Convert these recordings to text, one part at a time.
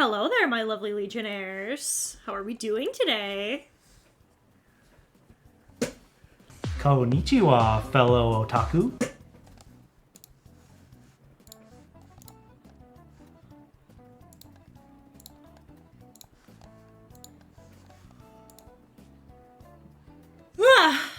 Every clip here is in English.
Hello there, my lovely Legionnaires. How are we doing today? Konnichiwa, fellow otaku. Ah.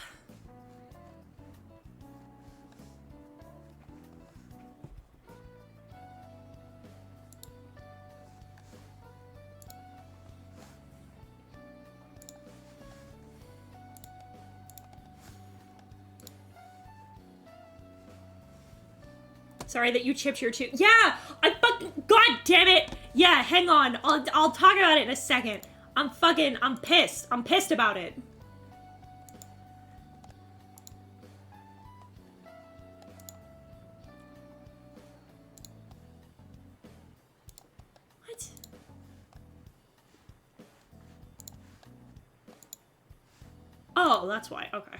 Sorry that you chipped your tooth. Yeah, I fucking, god damn it. Yeah, hang on. I'll talk about it in a second. I'm pissed. I'm pissed about it. What? Oh, that's why. Okay.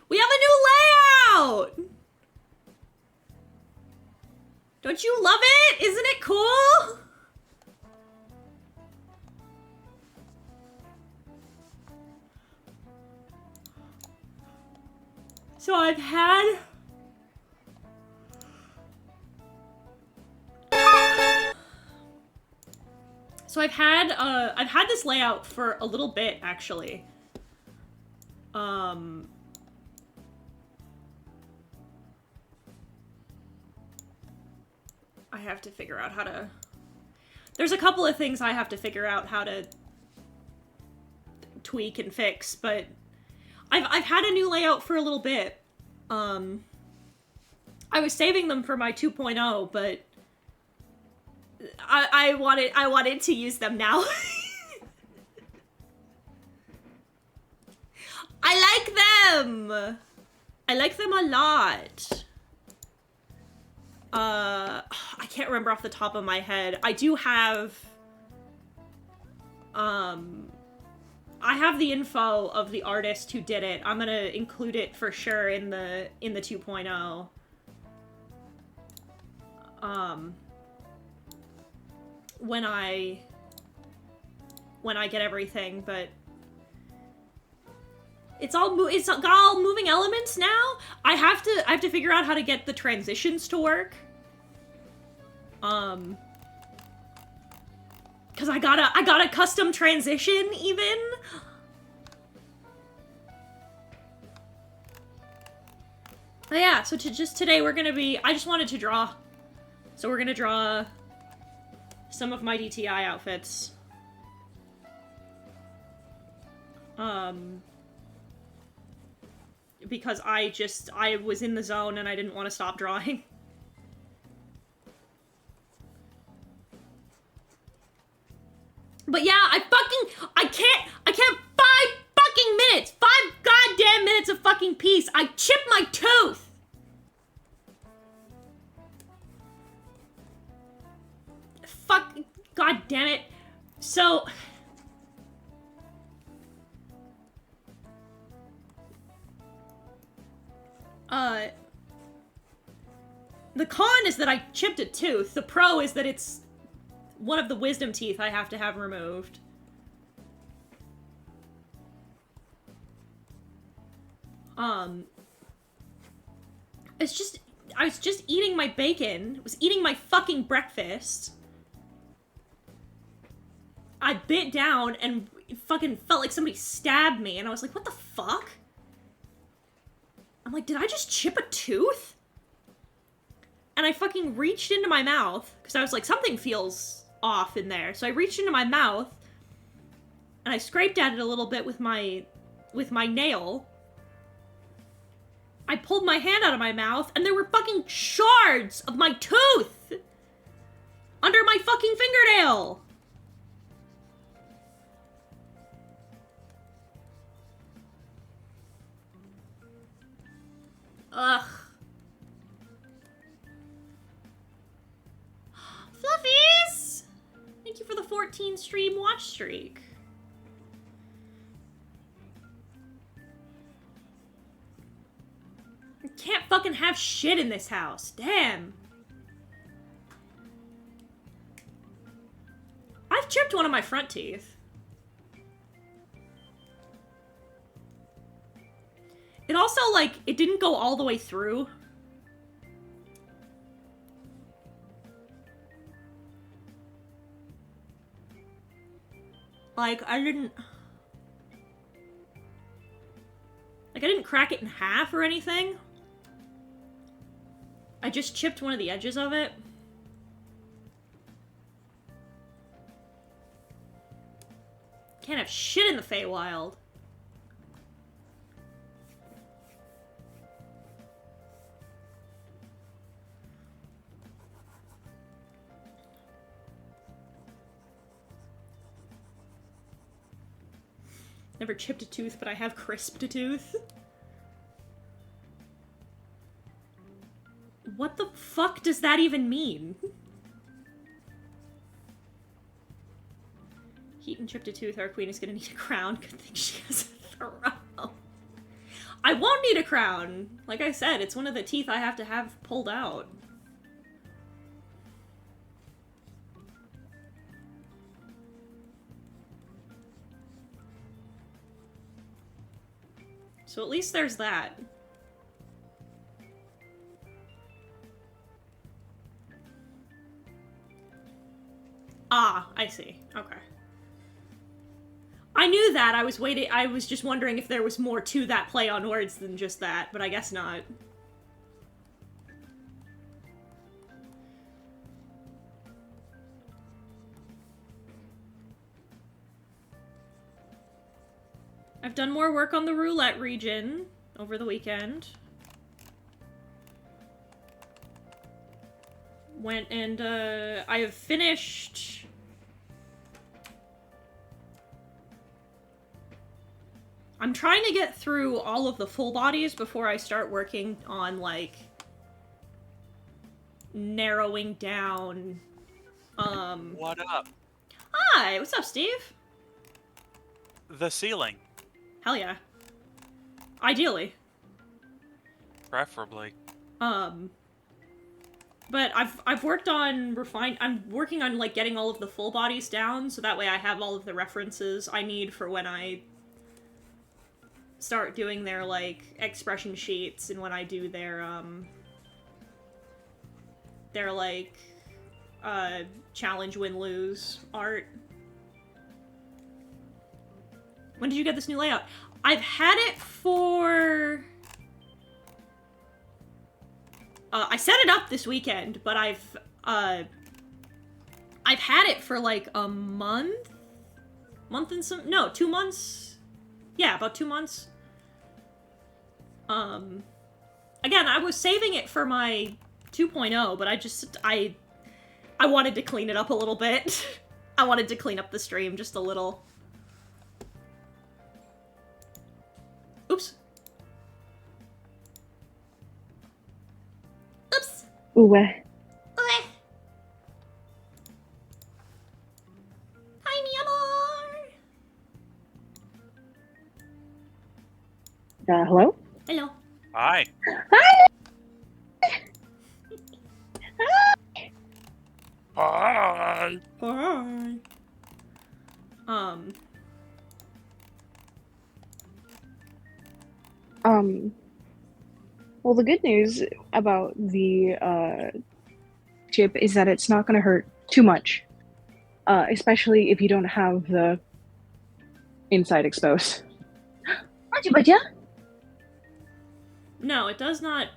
We have a new layout! Don't you love it? Isn't it cool? So I've had... I've had this layout for a little bit, actually. I have to figure out how to... There's a couple of things I have to figure out how to tweak and fix, but I've had a new layout for a little bit. I was saving them for my 2.0, but I wanted to use them now. I like them! I like them a lot. I can't remember off the top of my head. I do have, I have the info of the artist who did it. I'm gonna include it for sure in the 2.0. When I get everything, but it's got all moving elements now. I have to figure out how to get the transitions to work. Cause I got a custom transition even. But yeah, so just today we're gonna be, I just wanted to draw. So we're gonna draw some of my DTI outfits. Because I was in the zone and I didn't want to stop drawing. But yeah, I can't 5 goddamn minutes of fucking peace. I chipped my tooth. Fuck, god damn it. So... the con is that I chipped a tooth. The pro is that it's one of the wisdom teeth I have to have removed. It's just, I was just eating my bacon. I was eating my fucking breakfast. I bit down and it fucking felt like somebody stabbed me, and I was like, what the fuck? I'm like, did I just chip a tooth? And I fucking reached into my mouth, because I was like, something feels off in there. So I reached into my mouth, and I scraped at it a little bit with my nail. I pulled my hand out of my mouth, and there were fucking shards of my tooth under my fucking fingernail. Ugh. Fluffies! Thank you for the 14 stream watch streak. Can't fucking have shit in this house. Damn. I've chipped one of my front teeth. It also, like, it didn't go all the way through. Like, I didn't crack it in half or anything. I just chipped one of the edges of it. Can't have shit in the Feywild. Never chipped a tooth, but I have crisped a tooth. What the fuck does that even mean? Heaton chipped a tooth, our queen is gonna need a crown. Good thing she has a throne. I won't need a crown! Like I said, it's one of the teeth I have to have pulled out. So at least there's that. Ah, I see. Okay. I knew that. I was just wondering if there was more to that play on words than just that, but I guess not. I've done more work on the roulette region over the weekend. Went and, I have finished... I'm trying to get through all of the full bodies before I start working on, like, narrowing down, What up? Hi! What's up, Steve? The ceiling. Hell yeah. Ideally. Preferably. But I've worked on I'm working on, like, getting all of the full bodies down, so that way I have all of the references I need for when I start doing their, like, expression sheets, and when I do their, like, challenge win-lose art. When did you get this new layout? I've had it for... I set it up this weekend, but I've had it for, like, a month? Month and some... No, 2 months? Yeah, about 2 months. Again, I was saving it for my 2.0, but I wanted to clean it up a little bit. I wanted to clean up the stream just a little. Oops. Oops. Ooh. Hi, mi amor. Hello? Hello. Hi. Hi! Hi. Hi. Well, the good news about the, chip is that it's not gonna hurt too much. Especially if you don't have the inside exposed. No, it does not.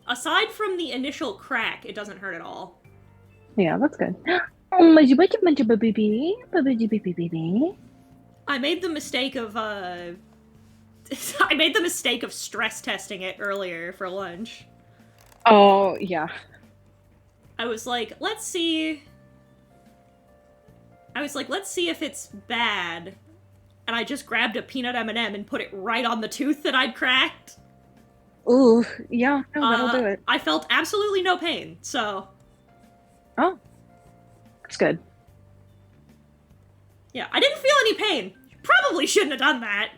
Aside from the initial crack, it doesn't hurt at all. Yeah, that's good. I made the mistake of, I made the mistake of stress testing it earlier for lunch. Oh, yeah. I was like, let's see if it's bad. And I just grabbed a peanut M&M and put it right on the tooth that I'd cracked. Ooh, yeah, no, that'll do it. I felt absolutely no pain, so... Oh. That's good. Yeah, I didn't feel any pain. Probably shouldn't have done that.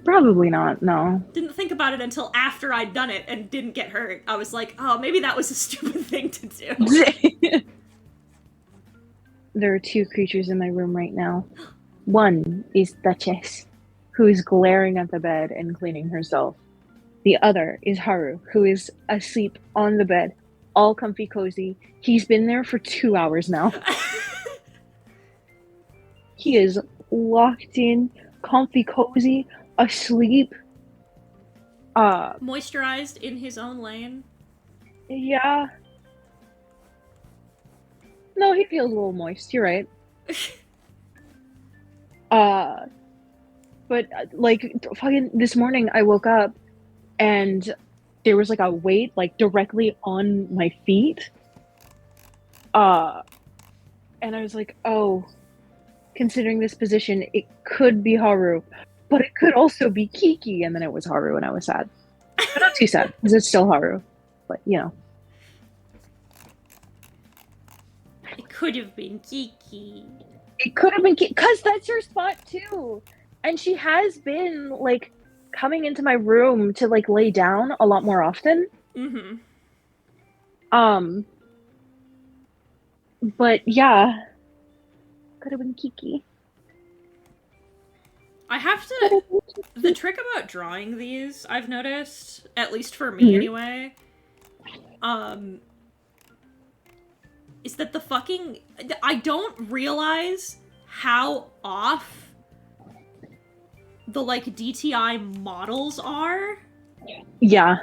Probably not, no. Didn't think about it until after I'd done it and didn't get hurt. I was like, oh, maybe that was a stupid thing to do. there are two creatures in my room right now. One is Duchess, who is glaring at the bed and cleaning herself. The other is Haru, who is asleep on the bed, all comfy cozy. He's been there for 2 hours now. He is locked in, comfy cozy, asleep. Moisturized in his own lane. Yeah. No, he feels a little moist, you're right. But like fucking this morning I woke up and there was like a weight like directly on my feet. And I was like, oh, considering this position, it could be Haru, but it could also be Kiki. And then it was Haru, and I was sad. But not too sad, because it's still Haru. But, you know. It could have been Kiki. It could have been Kiki, because that's her spot, too. And she has been, like, coming into my room to, like, lay down a lot more often. Mm-hmm. But, yeah. Could have been Kiki. I have to... The trick about drawing these, I've noticed, at least for me anyway, is that the fucking... I don't realize how off the, like, DTI models are. Yeah.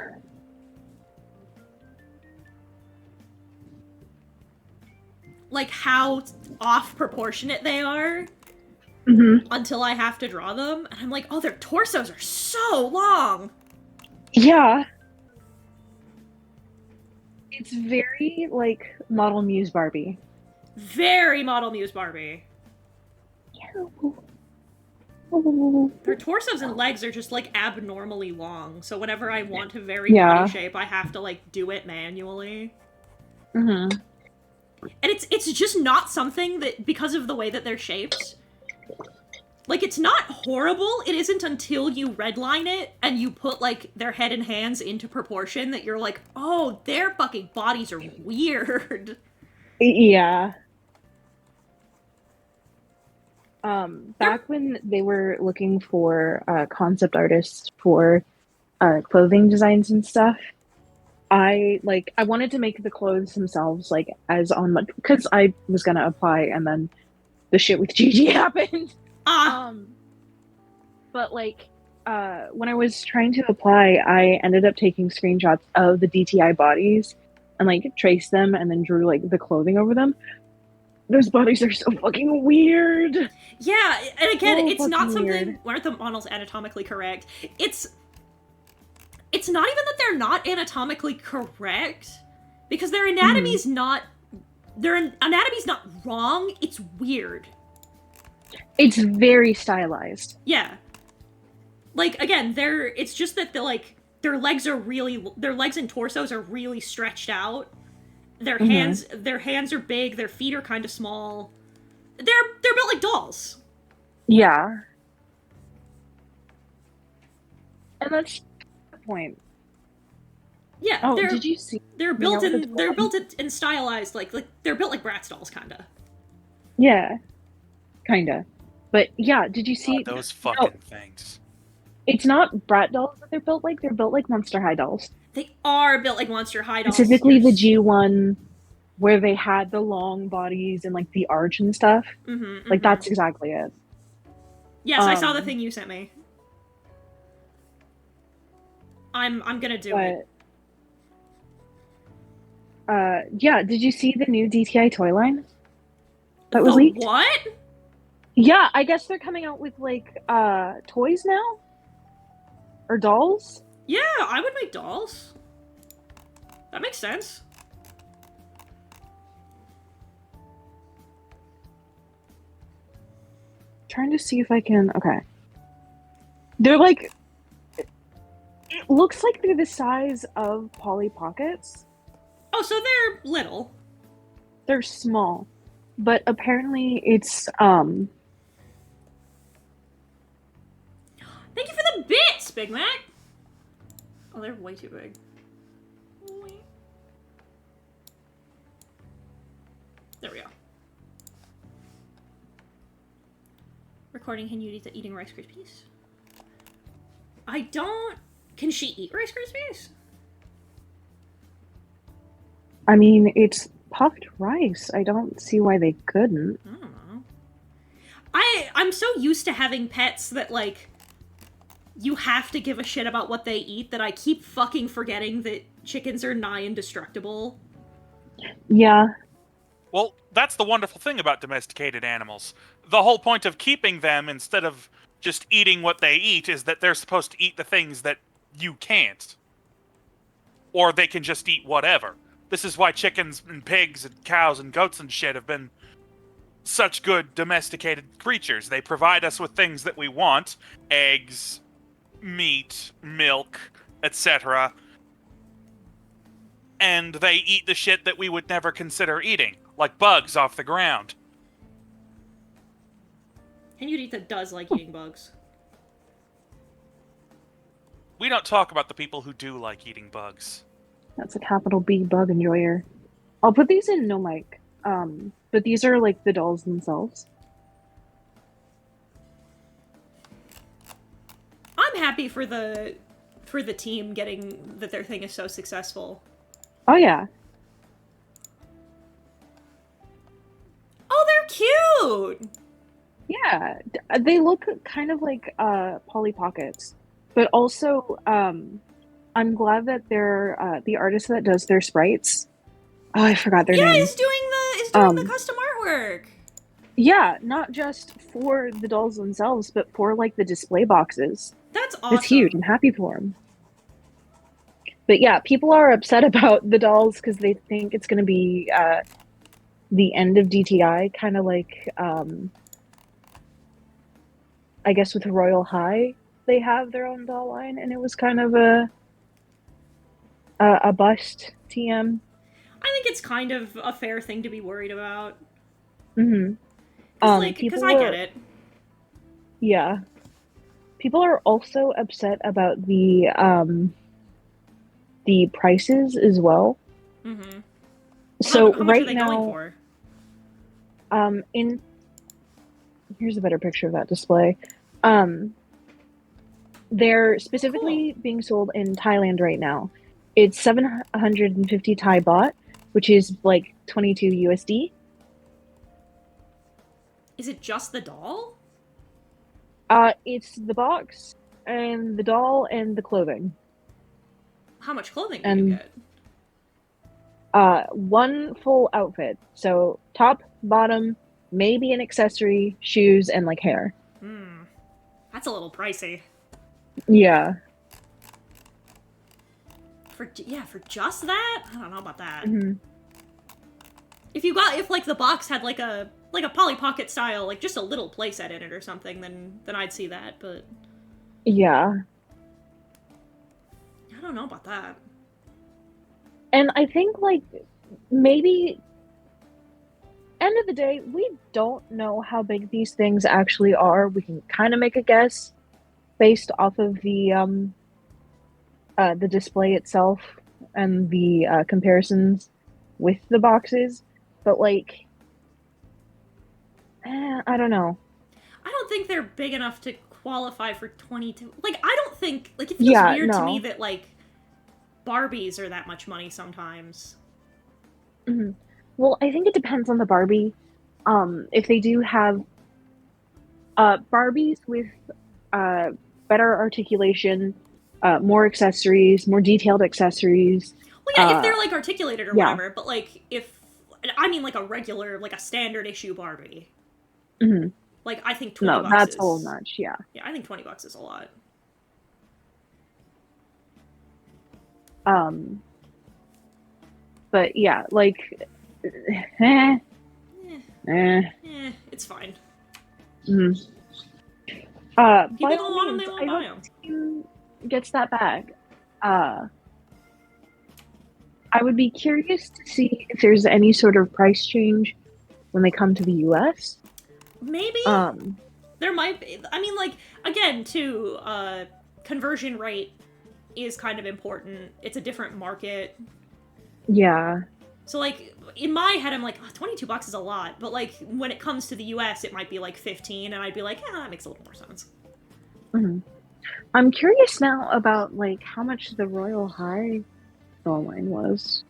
Like, how off proportionate they are. Until I have to draw them, and I'm like, oh, their torsos are so long! Yeah. It's very, like, Model Muse Barbie. Very Model Muse Barbie. Their torsos and legs are just, like, abnormally long, so whenever I want to vary body shape, I have to, like, do it manually. And it's just not something that, because of the way that they're shaped... Like, it's not horrible, it isn't until you redline it, and you put, like, their head and hands into proportion that you're like, oh, their fucking bodies are weird. Yeah. Back when they were looking for concept artists for clothing designs and stuff, I wanted to make the clothes themselves, like, as on my... Because I was gonna apply, and then the shit with Gigi happened. But like, when I was trying to apply, I ended up taking screenshots of the DTI bodies and like traced them and then drew like the clothing over them. Those bodies are so fucking weird. Yeah, and again, so it's not something weird. where the model's anatomically correct. It's not even that they're not anatomically correct, because their anatomy's not wrong, it's weird. It's very stylized. Yeah. Like, again, it's just that their legs and torsos are really stretched out. Their hands are big, their feet are kind of small. They're built like dolls. Yeah. And that's the point. Yeah. Oh, did you see? They're built and stylized like they're built like Bratz dolls, kinda. Yeah. Kinda. But yeah, did you see those fucking things? It's not Brat dolls that they're built like Monster High dolls. They are built like Monster High dolls. Specifically the G1 where they had the long bodies and like the arch and stuff. Like that's exactly it. Yes, I saw the thing you sent me. I'm gonna do it. Yeah, did you see the new DTI toy line? That was leaked? What? Yeah, I guess they're coming out with like toys now? Or dolls? Yeah, I would make dolls. That makes sense. Trying to see if I can... Okay. They're like... It looks like they're the size of Polly Pockets. Oh, so they're little. They're small. But apparently it's, Thank you for the bits, Big Mac! Oh, they're way too big. There we go. recording Henrietta eating Rice Krispies. I don't... Can she eat Rice Krispies? I mean, it's puffed rice. I don't see why they couldn't. I don't know. I'm so used to having pets that, like, you have to give a shit about what they eat that I keep fucking forgetting that chickens are nigh indestructible. Yeah. Well, that's the wonderful thing about domesticated animals. The whole point of keeping them instead of just eating what they eat is that they're supposed to eat the things that you can't. Or they can just eat whatever. This is why chickens and pigs and cows and goats and shit have been such good domesticated creatures. They provide us with things that we want. Eggs, meat, milk, etc. And they eat the shit that we would never consider eating, like bugs off the ground. Henrietta does like eating bugs. We don't talk about the people who do like eating bugs. That's a capital B bug enjoyer. I'll put these in no mic. But these are like the dolls themselves. I'm happy for the team getting that their thing is so successful. Oh yeah. Oh, they're cute! Yeah. They look kind of like Polly Pockets. But also, I'm glad that they're the artist that does their sprites. Oh, I forgot their name. Yeah, is doing the custom artwork. Yeah, not just for the dolls themselves, but for like the display boxes. That's awesome. It's huge. I'm happy for them. But yeah, people are upset about the dolls because they think it's going to be the end of DTI, kind of like I guess with Royal High, they have their own doll line, and it was kind of a bust. TM. I think it's kind of a fair thing to be worried about. Mm-hmm. Because I get it. Yeah. People are also upset about the prices as well. Mm-hmm. So how much right are they now, going for? Here's a better picture of that display. They're specifically being sold in Thailand right now. It's 750 Thai baht, which is like 22 USD. Is it just the doll? It's the box and the doll and the clothing. How much clothing do you get? One full outfit. So top, bottom, maybe an accessory, shoes, and like hair. That's a little pricey. Yeah. For just that? I don't know about that. Mm-hmm. If like the box had like a Polly Pocket style, like just a little playset in it or something, then I'd see that, but Yeah. I don't know about that. And I think like maybe end of the day, we don't know how big these things actually are. We can kind of make a guess based off of the display itself and the comparisons with the boxes, but like, I don't know. I don't think they're big enough to qualify for 22. Like, I don't think, like, it feels weird to me that, like, Barbies are that much money sometimes. Mm-hmm. Well, I think it depends on the Barbie. If they do have Barbies with better articulation, more accessories, more detailed accessories. Well, yeah, if they're, like, articulated or whatever, but, like, I mean, like, a regular, like, a standard issue Barbie. Mm-hmm. Like, I think 20 bucks that's is... a little much, yeah. Yeah, I think 20 bucks is a lot. But, yeah, like... It's fine. Mm-hmm. People By don't want all them, means, they won't buy them. Team gets that bag. I would be curious to see if there's any sort of price change when they come to the US. Maybe. There might be. I mean, like, again, too, conversion rate is kind of important. It's a different market. Yeah. So, like, in my head, I'm like, oh, $22 is a lot. But, like, when it comes to the US, it might be, like, 15, and I'd be like, yeah, that makes a little more sense. Mm-hmm. I'm curious now about, like, how much the Royal High doll line was.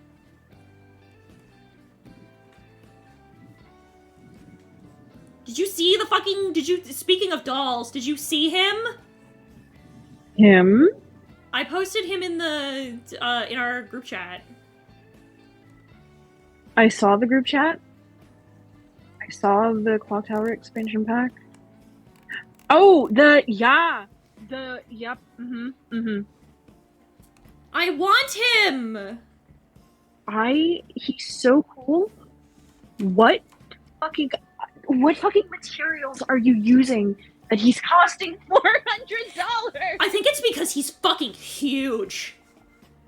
Did you see the fucking... Speaking of dolls, did you see him? Him? I posted him in the, in our group chat. I saw the group chat. I saw the Clock Tower expansion pack. Oh, yep, I want him! He's so cool. What fucking materials are you using that he's costing $400? I think it's because he's fucking huge.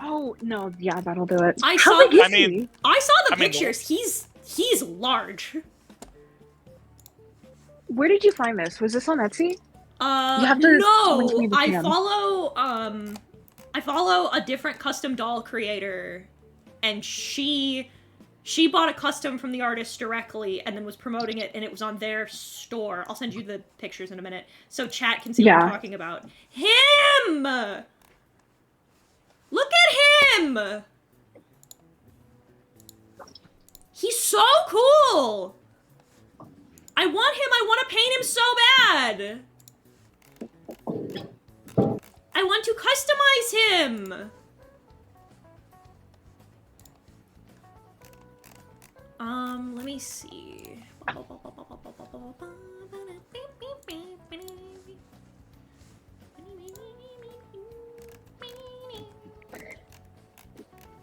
Oh, no, yeah, that'll do it. I How saw- big is I mean- he? I saw the I mean, pictures. He's large. Where did you find this? Was this on Etsy? You have to link no, me the PM. I follow a different custom doll creator, and she bought a custom from the artist directly and then was promoting it, and it was on their store. I'll send you the pictures in a minute so chat can see what I'm talking about. Him! Look at him! He's so cool! I want him, I want to paint him so bad! I want to customize him! Let me see.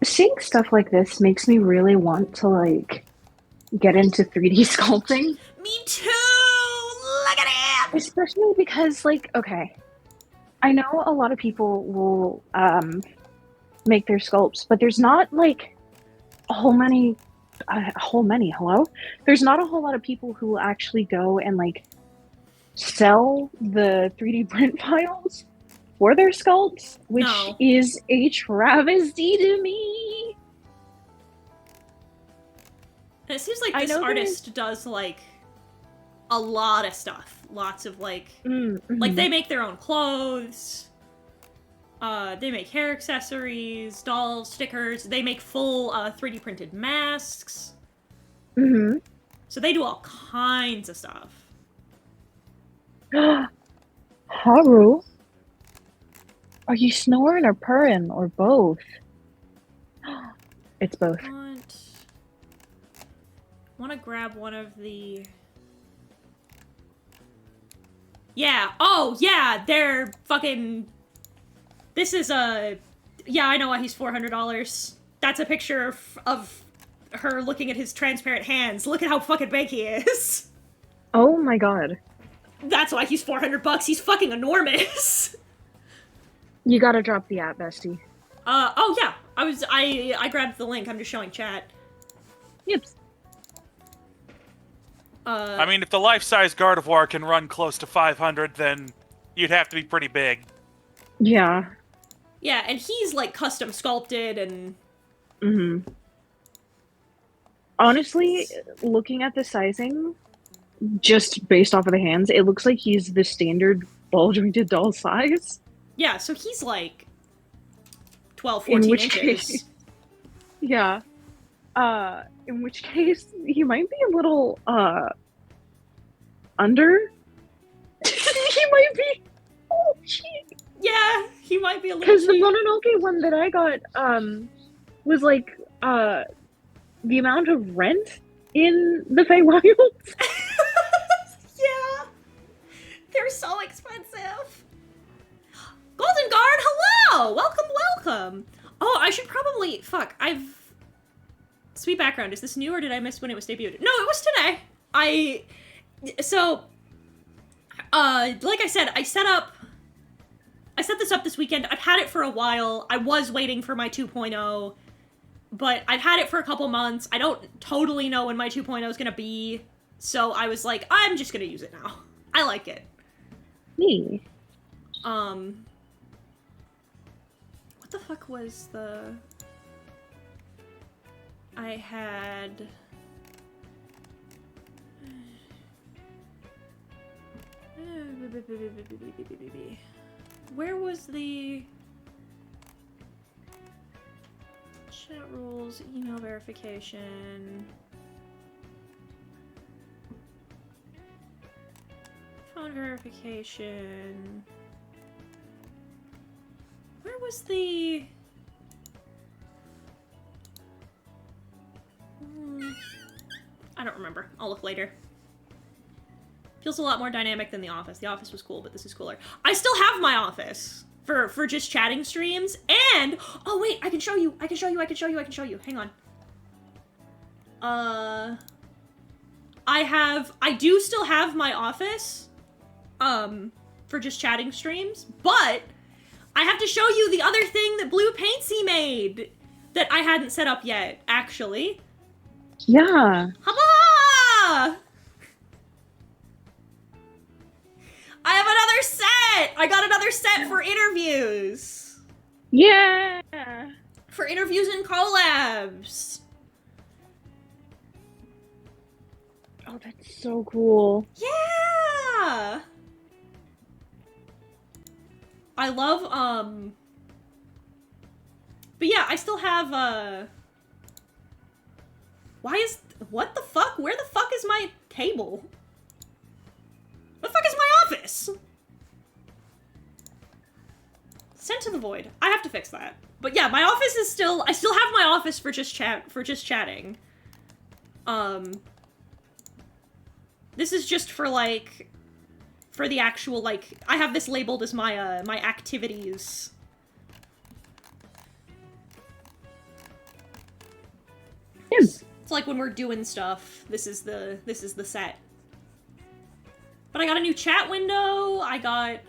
Seeing stuff like this makes me really want to, like, get into 3D sculpting. Me too! Look at him! Especially because, like, okay, I know a lot of people will make their sculpts, but there's not, like, hello? There's not a whole lot of people who will actually go and, like, sell the 3D print files for their sculpts, which No. is a travesty to me. And it seems like I this know artist does, like, a lot of stuff. Lots of, like... Mm-hmm. Like, they make their own clothes. They make hair accessories, dolls, stickers. They make full 3D printed masks. Mm-hmm. So they do all kinds of stuff. Haru? Are you snoring or purring or both? It's both. Want to grab one of the... Yeah. Oh, yeah. They're fucking... This is a... Yeah, I know why he's $400. That's a picture of her looking at his transparent hands. Look at how fucking big he is. Oh my god. That's why he's $400. He's fucking enormous. You gotta drop the app, bestie. Oh yeah. I grabbed the link. I'm just showing chat. Yep. I mean, if the life-size Gardevoir can run close to 500, then you'd have to be pretty big. Yeah. Yeah, and he's, like, custom sculpted and... Mm-hmm. Honestly, looking at the sizing, just based off of the hands, it looks like he's the standard ball-jointed doll size. Yeah, so he's, like, 12, 14 inches. Case, yeah. In which case, he might be a little, under? He might be... Oh, cheap. Yeah, he might be a little Because the cheap. Mononoke one that I got, was like, the amount of rent in the Feywilds. Yeah. They're so expensive. Golden Guard, hello! Welcome. Oh, I should probably... Fuck, Sweet background, is this new or did I miss when it was debuted? No, it was today. Like I said, I set this up this weekend. I've had it for a while. I was waiting for my 2.0, but I've had it for a couple months. I don't totally know when my 2.0 is gonna be, so I was like, I'm just gonna use it now. I like it. Me. What the fuck was the... I had... Where was the... Chat rules, email verification... Phone verification... Where was the... I don't remember. I'll look later. Feels a lot more dynamic than The Office. The Office was cool, but this is cooler. I still have my Office for just chatting streams, and... Oh, wait, I can show you. I can show you. Hang on. I do still have my Office, for just chatting streams, but I have to show you the other thing that Blue Paintsy made that I hadn't set up yet, actually. Yeah. Haba! I have another set! I got another set for interviews! Yeah! For interviews and collabs! Oh, that's so cool. Yeah! I love, But yeah, I still have, What the fuck? Where the fuck is my table? What the fuck is my office? Sent to the void. I have to fix that. But yeah, my office is still... I still have my office for just chatting. This is just for, like... For the actual, like... I have this labeled as my, my activities. Yes. It's like when we're doing stuff, this is the set. But I got a new chat window, I got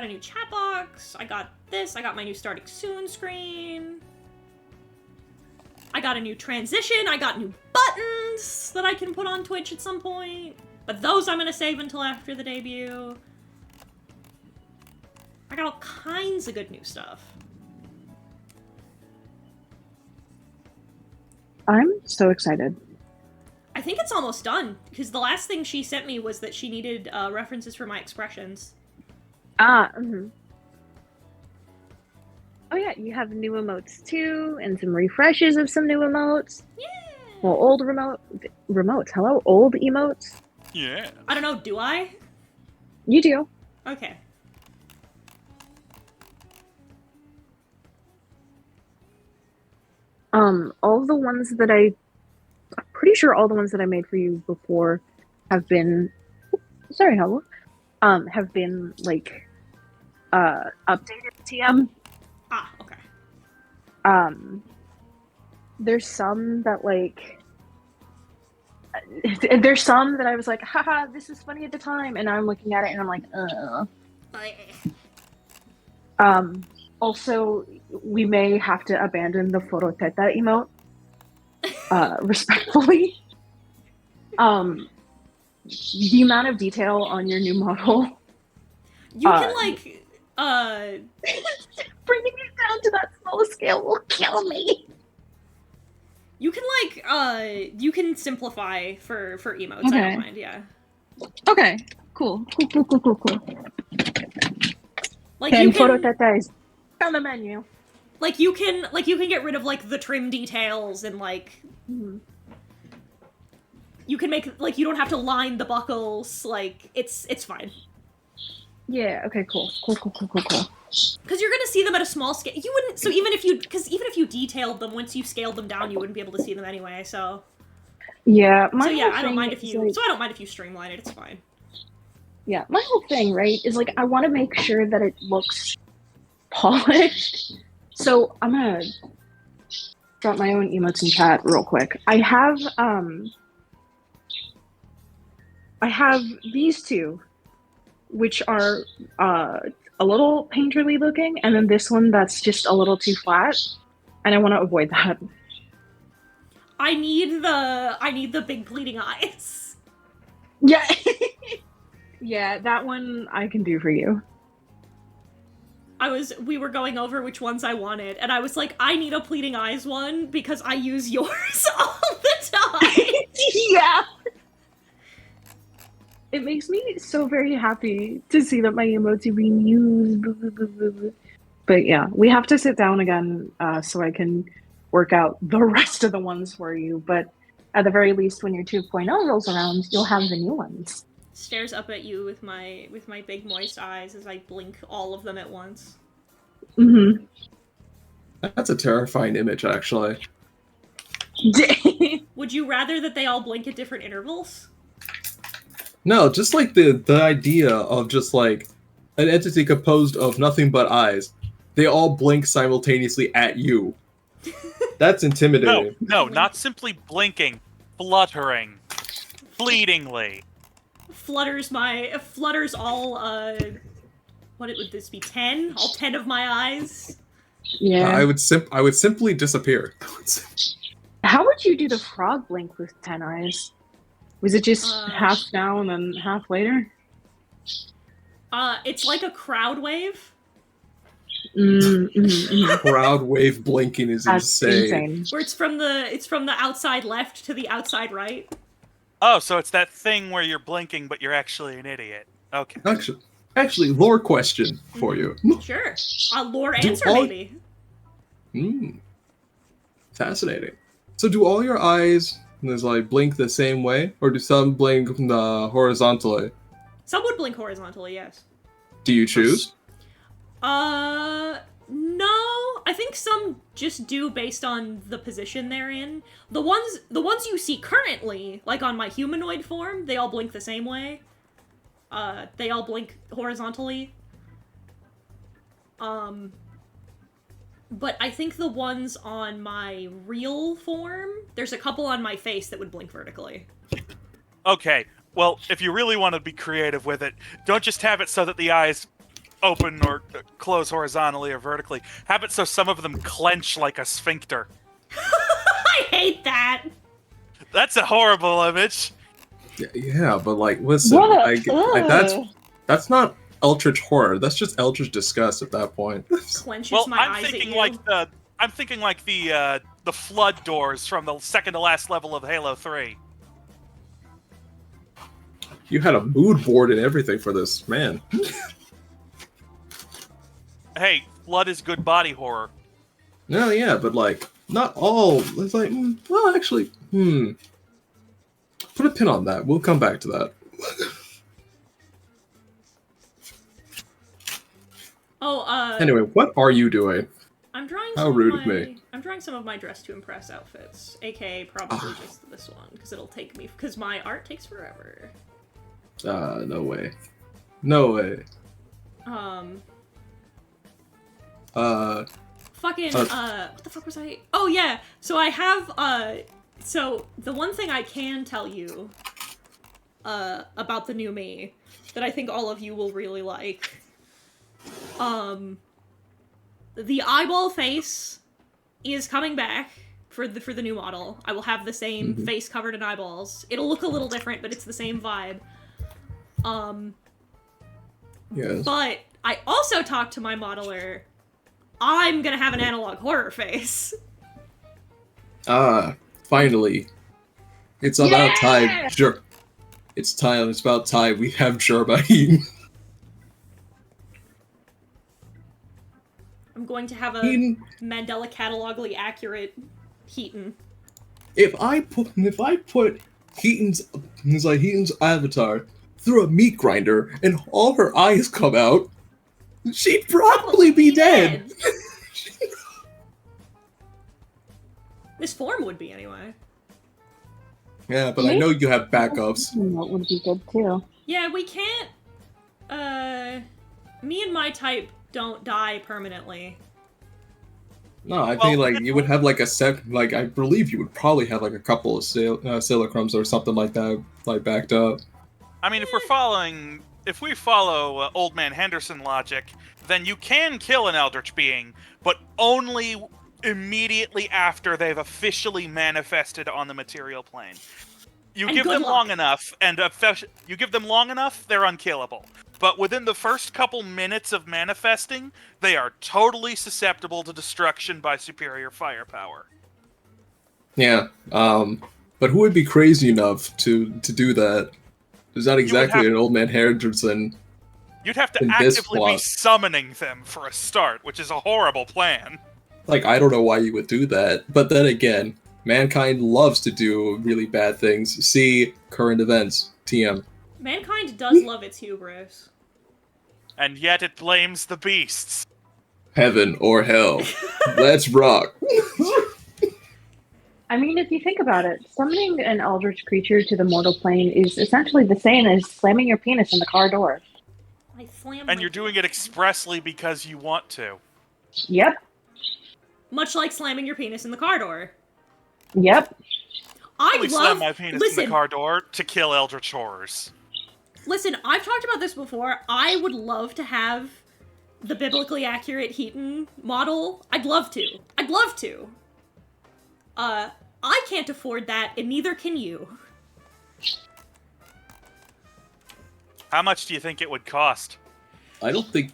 a new chat box, I got this, I got my new starting soon screen. I got a new transition, I got new buttons that I can put on Twitch at some point. But those I'm gonna save until after the debut. I got all kinds of good new stuff. I'm so excited. I think it's almost done, because the last thing she sent me was that she needed references for my expressions. Ah, Oh yeah, you have new emotes too, and some refreshes of some new emotes. Yeah! Well, old remotes. Hello, old emotes. Yeah. I don't know, do I? You do. Okay. All the ones that I'm pretty sure all the ones that I made for you before have been, sorry, hello, have been, like, updated TM. Ah, okay. There's some that, like, there's some that I was like, haha, this is funny at the time, and I'm looking at it and I'm like, Also, we may have to abandon the Foroteta emote, respectfully. The amount of detail on your new model. You can, like, bringing it down to that small scale will kill me. You can, like, you can simplify for emotes, I Okay. don't mind, yeah. Okay, cool. Like, And you can... Foroteta is on the menu. Like, you can get rid of, like, the trim details and, like... You can make, like, you don't have to line the buckles, like, it's fine. Yeah, okay, cool. Because you're gonna see them at a small scale. You wouldn't, so even if you detailed them, once you scaled them down, you wouldn't be able to see them anyway, so... Yeah, So yeah, I don't mind if you streamline it, it's fine. Yeah, my whole thing, right, is, like, I want to make sure that it looks polished. So I'm gonna drop my own emotes in chat real quick. I have these two, which are a little painterly looking, and then this one that's just a little too flat, and I want to avoid that. I need the big bleeding eyes. Yeah. Yeah, that one I can do for you. we were going over which ones I wanted, and I was like, I need a pleading eyes one because I use yours all the time. Yeah. It makes me so very happy to see that my emotes are being used. But yeah, we have to sit down again so I can work out the rest of the ones for you. But at the very least, when your 2.0 rolls around, you'll have the new ones. Stares up at you with my big moist eyes as I blink all of them at once. Mm-hmm. That's a terrifying image, actually. Would you rather that they all blink at different intervals? No, just like the idea of just like an entity composed of nothing but eyes. They all blink simultaneously at you. That's intimidating. No, not simply blinking, fluttering, fleetingly. Flutters all, what would this be, 10? All 10 of my eyes? Yeah. I would simply disappear. How would you do the frog blink with 10 eyes? Was it just half now and then half later? It's like a crowd wave. Crowd wave blinking is insane. Where it's from the outside left to the outside right. Oh, so it's that thing where you're blinking, but you're actually an idiot. Okay. Actually, lore question for you. Sure. Lore answer, maybe. Fascinating. So do all your eyes blink the same way, or do some blink horizontally? Some would blink horizontally, yes. Do you choose? No. I think some just do based on the position they're in. The ones you see currently, like on my humanoid form, they all blink the same way. They all blink horizontally. But I think the ones on my real form, there's a couple on my face that would blink vertically. Okay, well, if you really want to be creative with it, don't just have it so that the eyes open or close horizontally or vertically. Have it so some of them clench like a sphincter. I hate that! That's a horrible image. Yeah, but like, listen, that's not eldritch horror. That's just eldritch disgust at that point. Clenches my eyes at you. I'm thinking like the flood doors from the second to last level of Halo 3. You had a mood board and everything for this, man. Hey, flood is good body horror. No, yeah, but like, not all. It's like, well, actually, put a pin on that. We'll come back to that. Anyway, what are you doing? I'm drawing. How rude of me. I'm drawing some of my dress to impress outfits, aka probably just this one, because it'll take me. Because my art takes forever. No way. No way. Fucking, what the fuck was I? Oh, yeah! So I have, so the one thing I can tell you, about the new me, that I think all of you will really like, the eyeball face is coming back for the new model. I will have the same face covered in eyeballs. It'll look a little different, but it's the same vibe. Yes. But I also talked to my modeler. I'm gonna have an analog horror face. Finally. It's about time. It's time. It's about time we have Germaine. I'm going to have a Mandela catalogly accurate Heaton. If I put Heaton's avatar through a meat grinder and all her eyes come out, she'd probably be dead. This form would be anyway. Yeah, but I know you have backups. That would be good too. Yeah, we can't. Me and my type don't die permanently. No, I think like you would have like a set. Like I believe you would probably have like a couple of Silacrums or something like that, like backed up. I mean, if we follow Old Man Henderson logic, then you can kill an eldritch being, but only immediately after they've officially manifested on the material plane. You And give good them luck. long enough, you give them long enough, they're unkillable. But within the first couple minutes of manifesting, they are totally susceptible to destruction by superior firepower. Yeah. But who would be crazy enough to do that? There's not exactly an old man Henderson You'd have to in this actively be plot. summoning them for a start, which is a horrible plan. Like, I don't know why you would do that. But then again, mankind loves to do really bad things. See current events. TM. Mankind does love its hubris. And yet it blames the beasts. Heaven or hell. Let's rock. I mean, if you think about it, summoning an eldritch creature to the mortal plane is essentially the same as slamming your penis in the car door. I slammed And my you're doing penis. it expressly because you want to. Yep. Much like slamming your penis in the car door. Yep. I I only love. slam my penis listen, in the car door to kill eldritch horrors. Listen, I've talked about this before. I would love to have the biblically accurate Heaton model. I'd love to. I'd love to. I can't afford that, and neither can you. How much do you think it would cost? I don't think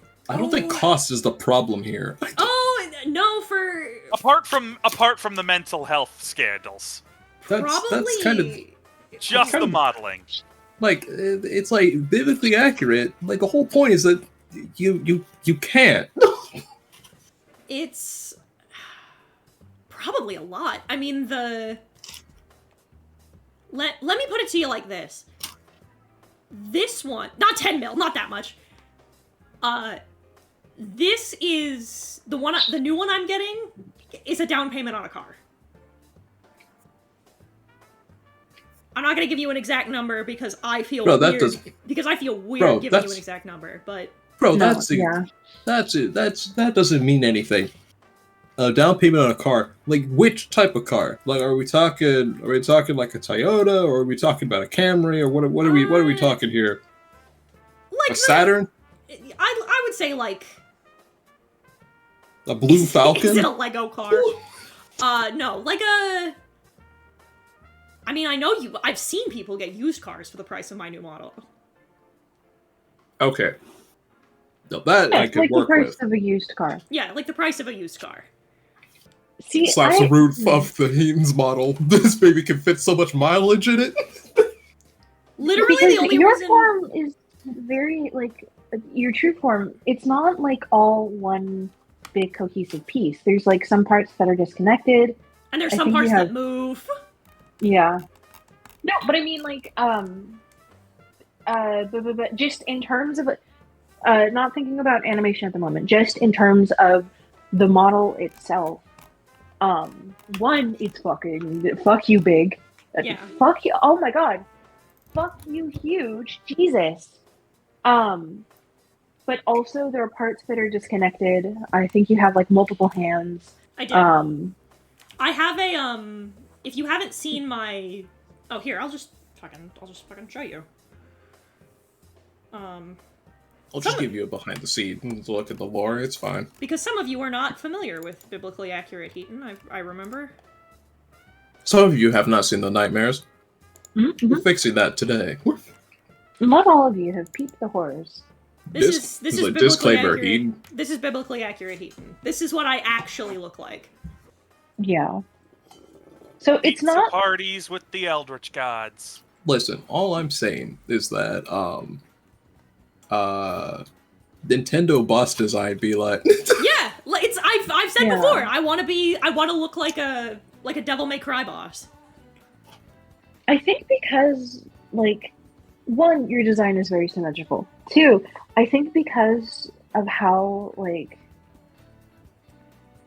cost is the problem here. Oh no, for Apart from the mental health scandals, probably. That's kind of just kind the of- modeling. like it's like biblically accurate. Like the whole point is that you can't. It's probably a lot. I mean, let me put it to you like this. This one, not 10 mil, not that much. This is the new one I'm getting is a down payment on a car. I'm not gonna give you an exact number because I feel Bro, that weird. does- Because I feel weird Bro, giving you that's- an exact number, but Bro, No, that's it. yeah. That's it. That doesn't mean anything. Down payment on a car. Like which type of car? Like are we talking like a Toyota, or are we talking about a Camry, or what are we talking here? like A Saturn? I would say like A Blue Falcon? Is it a Lego car? No, like a. I mean, I've seen people get used cars for the price of my new model. Okay. No, that I It's could like the work price with. of a used car. Yeah, like the price of a used car. See, Slaps the roof of the Heaton's model. This baby can fit so much mileage in it. Literally, because the only your reason. form is very like your true form. It's not like all one big cohesive piece. There's like some parts that are disconnected. And there's I some think you parts have- that move. Yeah. No, but I mean like but just in terms of not thinking about animation at the moment, just in terms of the model itself. One, it's fuck you big. Yeah. Fuck you. Oh my god. Fuck you huge. Jesus. But also there are parts that are disconnected. I think you have like multiple hands. I do. I have a If you haven't seen my, oh here, I'll just fucking show you. I'll just give you a behind the scenes look at the lore. It's fine. Because some of you are not familiar with biblically accurate Heaton, I remember. Some of you have not seen the nightmares. Mhm. We're fixing that today. Not all of you have peeped the horrors. This is a biblically disclaimer. accurate. Heaton. This is biblically accurate Heaton. This is what I actually look like. Yeah. So it's Pizza not. parties with the eldritch gods. Listen, all I'm saying is that Nintendo boss design be like Yeah, it's I've said Yeah. before. I want to look like a Devil May Cry boss. I think because, like, one, your design is very symmetrical. Two, I think because of how, like,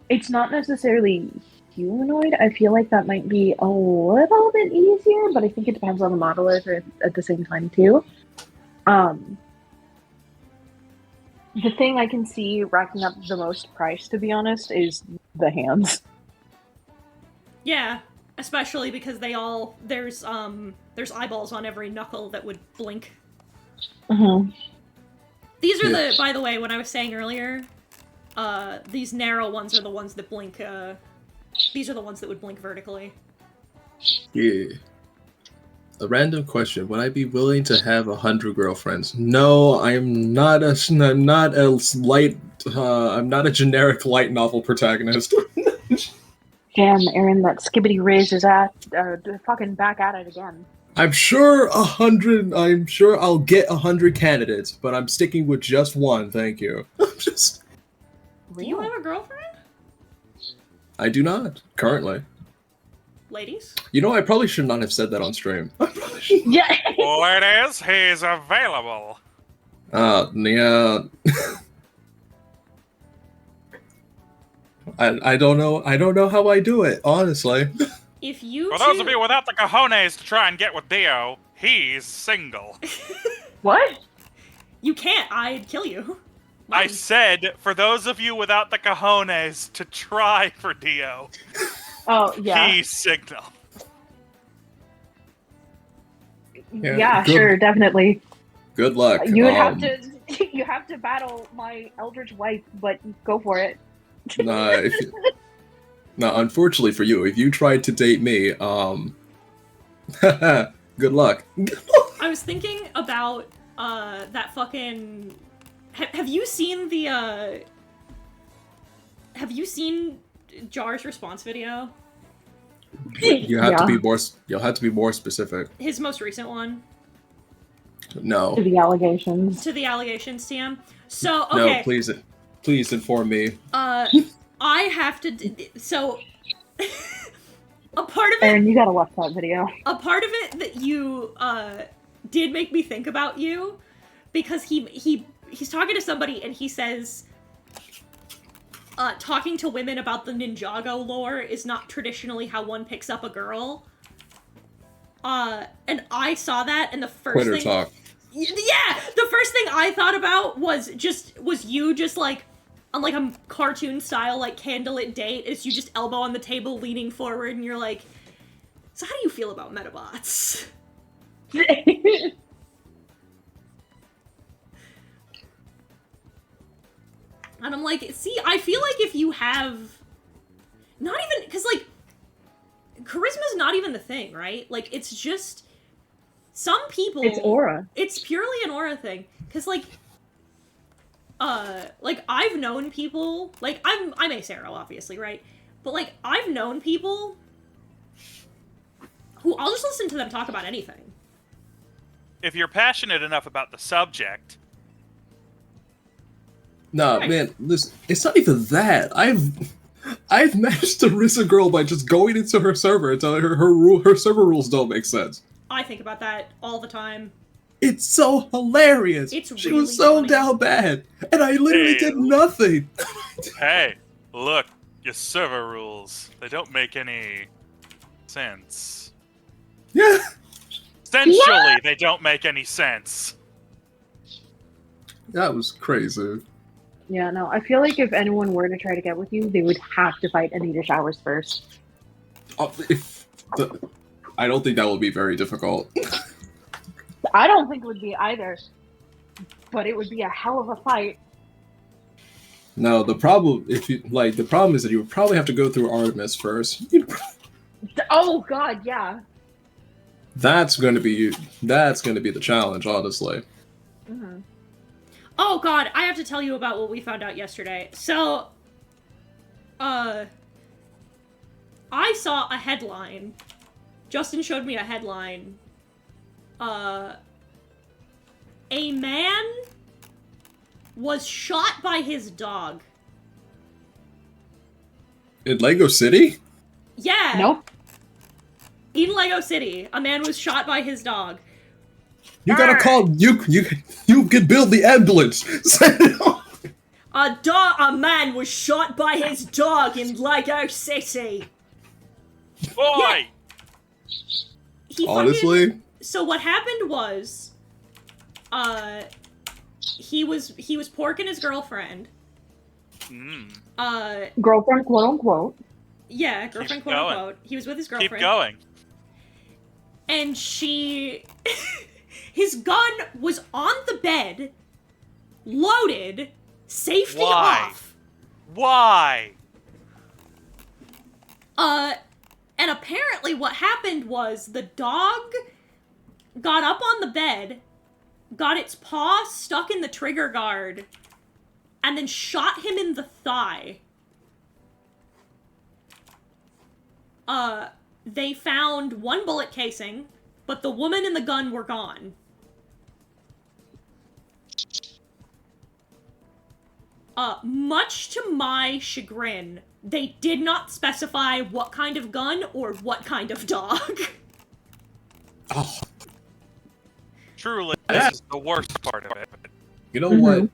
it's not necessarily humanoid, I feel like that might be a little bit easier, but I think it depends on the modeler at the same time, too. The thing I can see racking up the most price, to be honest, is the hands. Yeah, especially because there's eyeballs on every knuckle that would blink. Mm-hmm. These are by the way, when I was saying earlier, these narrow ones are the ones that blink, these are the ones that would blink vertically. Yeah. A random question: would I be willing to have 100 girlfriends? No, I'm not a. I'm not a light. I'm not a generic light novel protagonist. Damn, Aaron, that skibbity Riz is at fucking back at it again. I'm sure 100. I'm sure I'll get 100 candidates, but I'm sticking with just one. Thank you. Just. Do you have a girlfriend? I do not currently. Ladies? You know, I probably should not have said that on stream. Yeah. Ladies, he's available. Yeah. I don't know. I don't know how I do it, honestly. If you For those of you without the cojones to try and get with Dio, he's single. What? You can't. I'd kill you. I said, for those of you without the cojones to try for Dio, Oh yeah. he's single. Yeah, good- sure, definitely. Good luck. You would have to. You have to battle my eldritch wife, but go for it. Nah, nah, unfortunately for you, if you tried to date me, good luck. I was thinking about that fucking. Have you seen the Have you seen Jar's response video? You have to be more. You'll have to be more specific. His most recent one. No. To the allegations. To the allegations, TM. So okay. No, please inform me. I have to. So a part of it. Aaron, you gotta watch that video. A part of it that you did make me think about you, because he's talking to somebody and he says talking to women about the Ninjago lore is not traditionally how one picks up a girl. And I saw that, and the first Quitter thing, talk. yeah, the first thing I thought about was you just like on like a cartoon style like candlelit date, is you just elbow on the table, leaning forward, and you're like, so how do you feel about Metabots? And I'm like, see, I feel like if you have, not even, because, like, charisma's not even the thing, right? Like, it's just, some people... It's aura. It's purely an aura thing. Because, like, I've known people, like, I'm Acero, obviously, right? But, like, I've known people who, I'll just listen to them talk about anything. If you're passionate enough about the subject... Nah, Right. man, listen, it's not even that. I've managed to risk a girl by just going into her server and telling her her server rules don't make sense. I think about that all the time. It's so hilarious. It's She really was so funny. down bad, and I literally Hey. did nothing. Hey, look, your server rules. They don't make any sense. Yeah. Essentially, they don't make any sense. That was crazy. Yeah, no, I feel like if anyone were to try to get with you, they would have to fight Anita Showers first. I don't think that will be very difficult. I don't think it would be either, but it would be a hell of a fight. No, the problem the problem is that you would probably have to go through Artemis first. Oh god, yeah. That's going to be the challenge, honestly. Mhm. Oh god, I have to tell you about what we found out yesterday. So, I saw a headline. Justin showed me a headline. A man was shot by his dog. In Lego City? Yeah. Nope. In Lego City, a man was shot by his dog. You gotta call you can build the ambulance. Send it on. A man was shot by his dog in Lego City. Boy! He Honestly, So what happened was, he was porking his girlfriend. Girlfriend, quote unquote. Yeah, girlfriend, quote going. unquote. He was with his girlfriend. Keep going. And his gun was on the bed, loaded, safety Why? off. Why? And apparently what happened was the dog got up on the bed, got its paw stuck in the trigger guard, and then shot him in the thigh. They found one bullet casing, but the woman and the gun were gone. Much to my chagrin, they did not specify what kind of gun or what kind of dog. Oh, Truly, this is the worst part of it. you know what?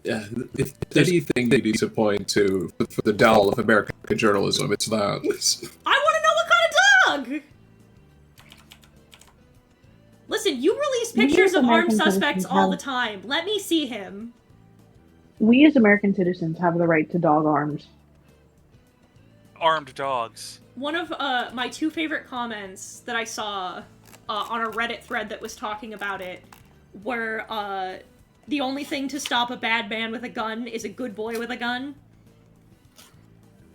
Yeah, if there's anything they need to point to for the downfall of American journalism, it's that. I want to know what kind of dog! Listen, you release pictures as of armed American suspects citizens all the have- time. Let me see him. We as American citizens have the right to dog arms. Armed dogs. One of my two favorite comments that I saw on a Reddit thread that was talking about it were, the only thing to stop a bad man with a gun is a good boy with a gun.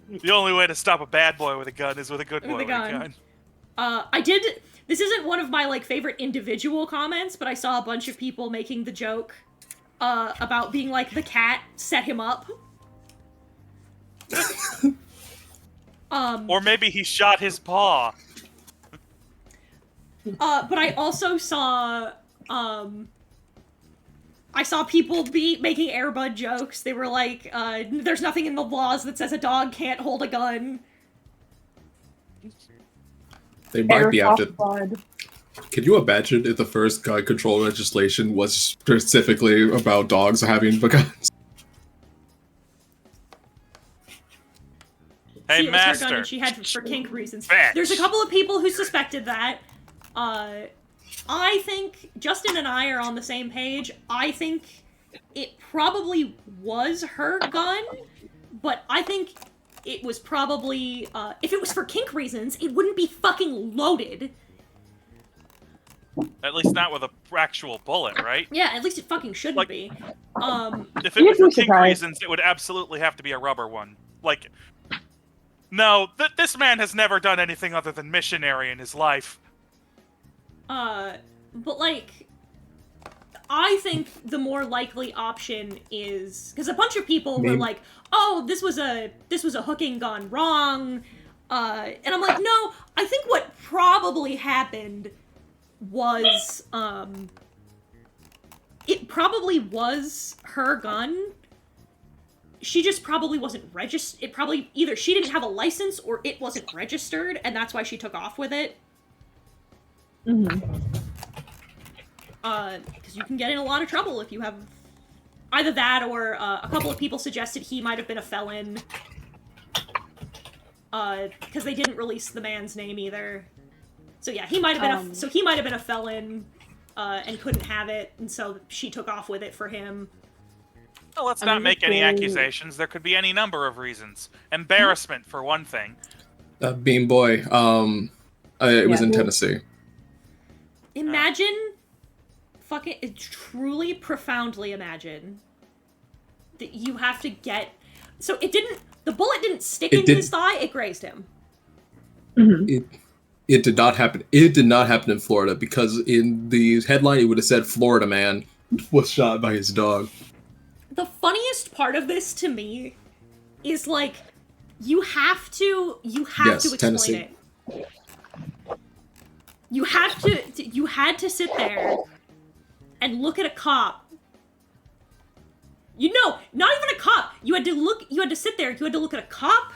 The only way to stop a bad boy with a gun is with a good boy With a with a gun. gun. This isn't one of my, like, favorite individual comments, but I saw a bunch of people making the joke, about being like, the cat set him up. Or maybe he shot his paw. But I also saw, I saw people making Air Bud jokes. They were like, there's nothing in the laws that says a dog can't hold a gun. They might be after. Airsoft blood. Can you imagine if the first gun control legislation was specifically about dogs having guns? Hey, It was her gun master. and she had for kink reasons. Fetch. There's a couple of people who suspected that. I think Justin and I are on the same page. I think it probably was her gun, but I think it was probably, if it was for kink reasons, it wouldn't be fucking loaded. At least not with a actual bullet, right? Yeah, at least it fucking shouldn't Like- be. If it was for You'd be kink surprised. reasons, it would absolutely have to be a rubber one. Like, no, this man has never done anything other than missionary in his life. But like, I think the more likely option is because a bunch of people were Maybe- like, "Oh, this was a hooking gone wrong," and I'm like, "No, I think what probably happened was, it probably was her gun. She just probably wasn't registered. It probably either she didn't have a license or it wasn't registered, and that's why she took off with it." Because you can get in a lot of trouble if you have either that or a couple of people suggested he might have been a felon. Because they didn't release the man's name either. So yeah, he might have been he might have been a felon, and couldn't have it, and so she took off with it for him. Well, let's I not mean, make any they- accusations. There could be any number of reasons. Embarrassment, for one thing. Bean Boy, it was Yeah. in Tennessee. Imagine, fucking, truly profoundly imagine that you have to get. So the bullet didn't stick It in did- his thigh, it grazed him. It did not happen. It did not happen in Florida because in the headline it would have said Florida man was shot by his dog. The funniest part of this to me is like, you have to Yes, explain Tennessee. it. You had to sit there and look at a cop. Not even a cop. You had to sit there, you had to look at a cop,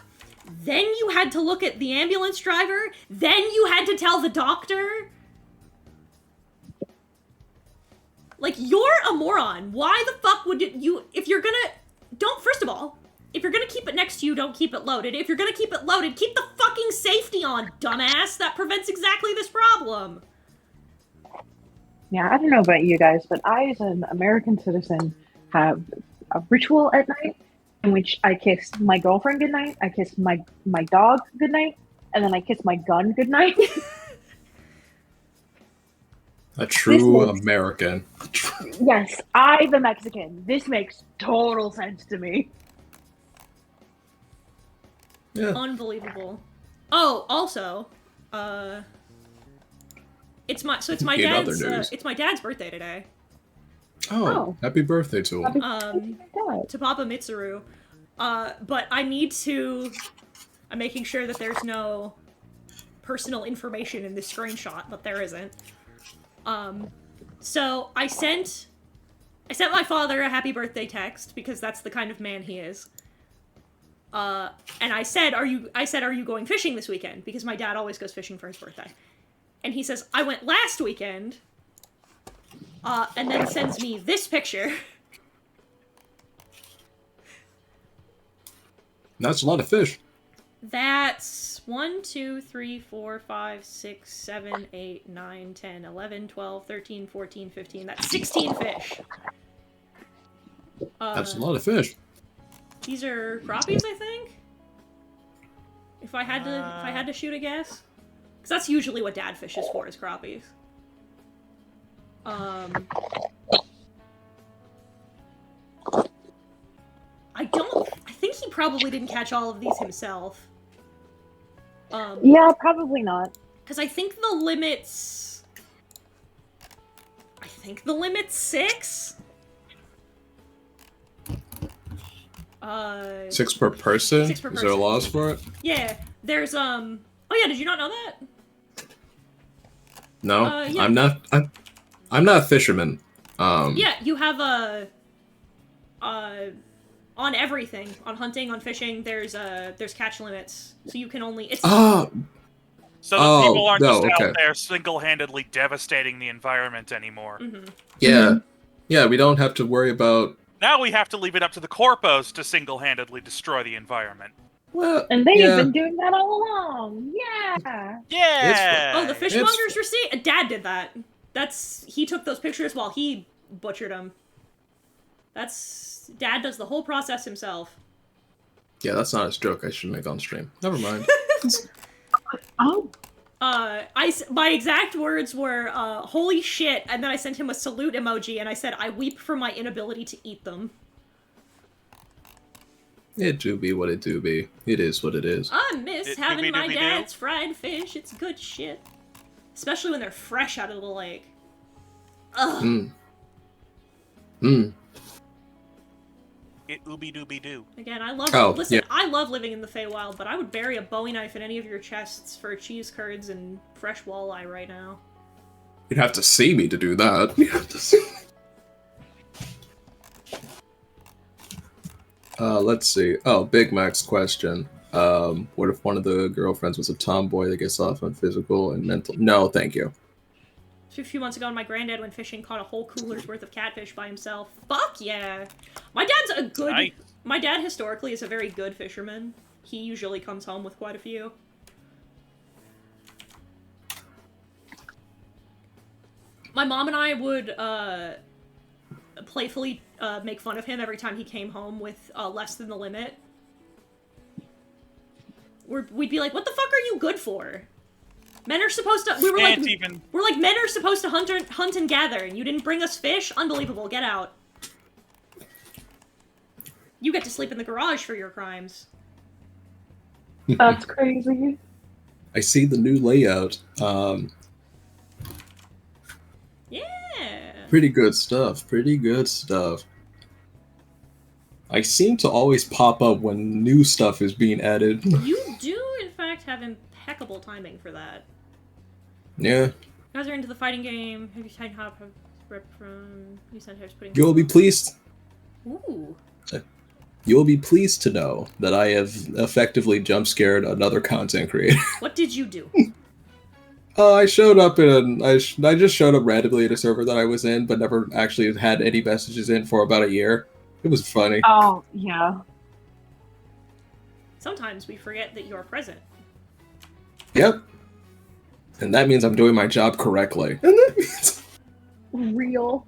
then you had to look at the ambulance driver, then you had to tell the doctor. Like, you're a moron. Why the fuck would you, if you're gonna, first of all, if you're gonna keep it next to you, don't keep it loaded. If you're gonna keep it loaded, keep the fucking safety on, dumbass. That prevents exactly this problem. Yeah, I don't know about you guys, but I, as an American citizen, have a ritual at night in which I kiss my girlfriend goodnight, I kiss my dog goodnight, and then I kiss my gun goodnight. A true makes- American. Yes, I, the Mexican. This makes total sense to me. Yeah. Unbelievable. Oh, also, It's my In other dad's news. it's my dad's birthday today. Oh, happy birthday to him. To Papa Mitsuru. But I'm making sure that there's no personal information in this screenshot, but there isn't. So I sent my father a happy birthday text because that's the kind of man he is. And I said, are you going fishing this weekend? Because my dad always goes fishing for his birthday. And he says, I went last weekend. And then sends me this picture. That's a lot of fish. That's 1, 2, 3, 4, 5, 6, 7, 8, 9, 10, 11, 12, 13, 14, 15. That's 16 fish. That's a lot of fish. These are crappies, I think. If I had to shoot a guess, because that's usually what dad fishes for, is crappies. I think he probably didn't catch all of these himself. Yeah, probably not. Because I think the limit's 6. 6 per person? 6 per Is there a person. laws for it? Yeah, there's oh yeah, did you not know that? No, yeah. I'm not a fisherman. Yeah, you have on everything, on hunting, on fishing, there's catch limits, so you can only So that people aren't just okay. out there single-handedly devastating the environment anymore. Mm-hmm. Yeah, we don't have to worry about. Now we have to leave it up to the corpos to single-handedly destroy the environment. Well, And they've yeah. been doing that all along. Yeah. Yeah. Oh, the fishmonger's receipt? Dad did that. He took those pictures while he butchered them. Dad does the whole process himself. Yeah, that's not a joke I should make on stream. Never mind. Oh. My exact words were, holy shit, and then I sent him a salute emoji, and I said, I weep for my inability to eat them. It do be what it do be. It is what it is. I miss It having my doobie-doobie-doo. dad's fried fish. It's good shit. Especially when they're fresh out of the lake. Ugh. It ooby-dooby-doo. Again, I love I love living in the Feywild, but I would bury a Bowie knife in any of your chests for cheese curds and fresh walleye right now. You'd have to see me to do that. You'd have to see. Let's see. Oh, Big Mac's question. What if one of the girlfriends was a tomboy that gets off on physical and mental? No, thank you. A few months ago, my granddad went fishing, caught a whole cooler's worth of catfish by himself. Fuck yeah! My dad's a good... Nice. My dad, historically, is a very good fisherman. He usually comes home with quite a few. My mom and I would, playfully, make fun of him every time he came home with, less than the limit. We'd be like, what the fuck are you good for? Men are supposed to... We're like, men are supposed to hunt and gather, and you didn't bring us fish? Unbelievable, get out. You get to sleep in the garage for your crimes. That's crazy. I see the new layout. Yeah. Pretty good stuff. Pretty good stuff. I seem to always pop up when new stuff is being added. You do, in fact, have impeccable timing for that. Yeah. You guys are into the fighting game. Have you tried hop rip from... You said I was putting... You'll be pleased. Ooh. You'll be pleased to know that I have effectively jump scared another content creator. What did you do? I showed up I just showed up randomly at a server that I was in, but never actually had any messages in for about a year. It was funny. Oh, yeah. Sometimes we forget that you're present. Yep. And that means I'm doing my job correctly. And that means... Real.